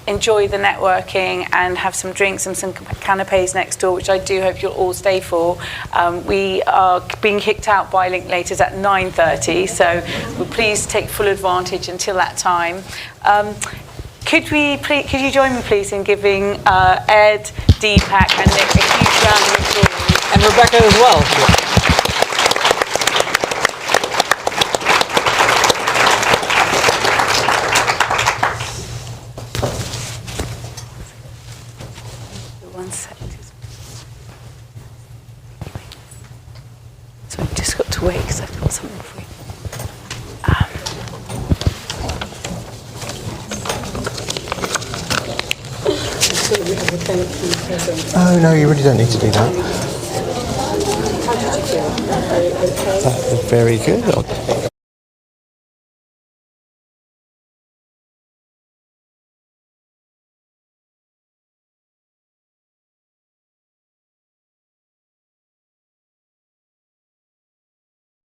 [SPEAKER 1] enjoy the networking and have some drinks and some canapes next door, which I do hope you'll all stay for, we are being kicked out by Linklaters at 9:30, so please take full advantage until that time. Could you join me, please, in giving Ed, Deepak, and Nick a huge round of applause?
[SPEAKER 4] And Rebecca as well.
[SPEAKER 1] So I've just got to wait because I've got something for you.
[SPEAKER 2] Oh no, you really don't need to do that.
[SPEAKER 3] That is very good.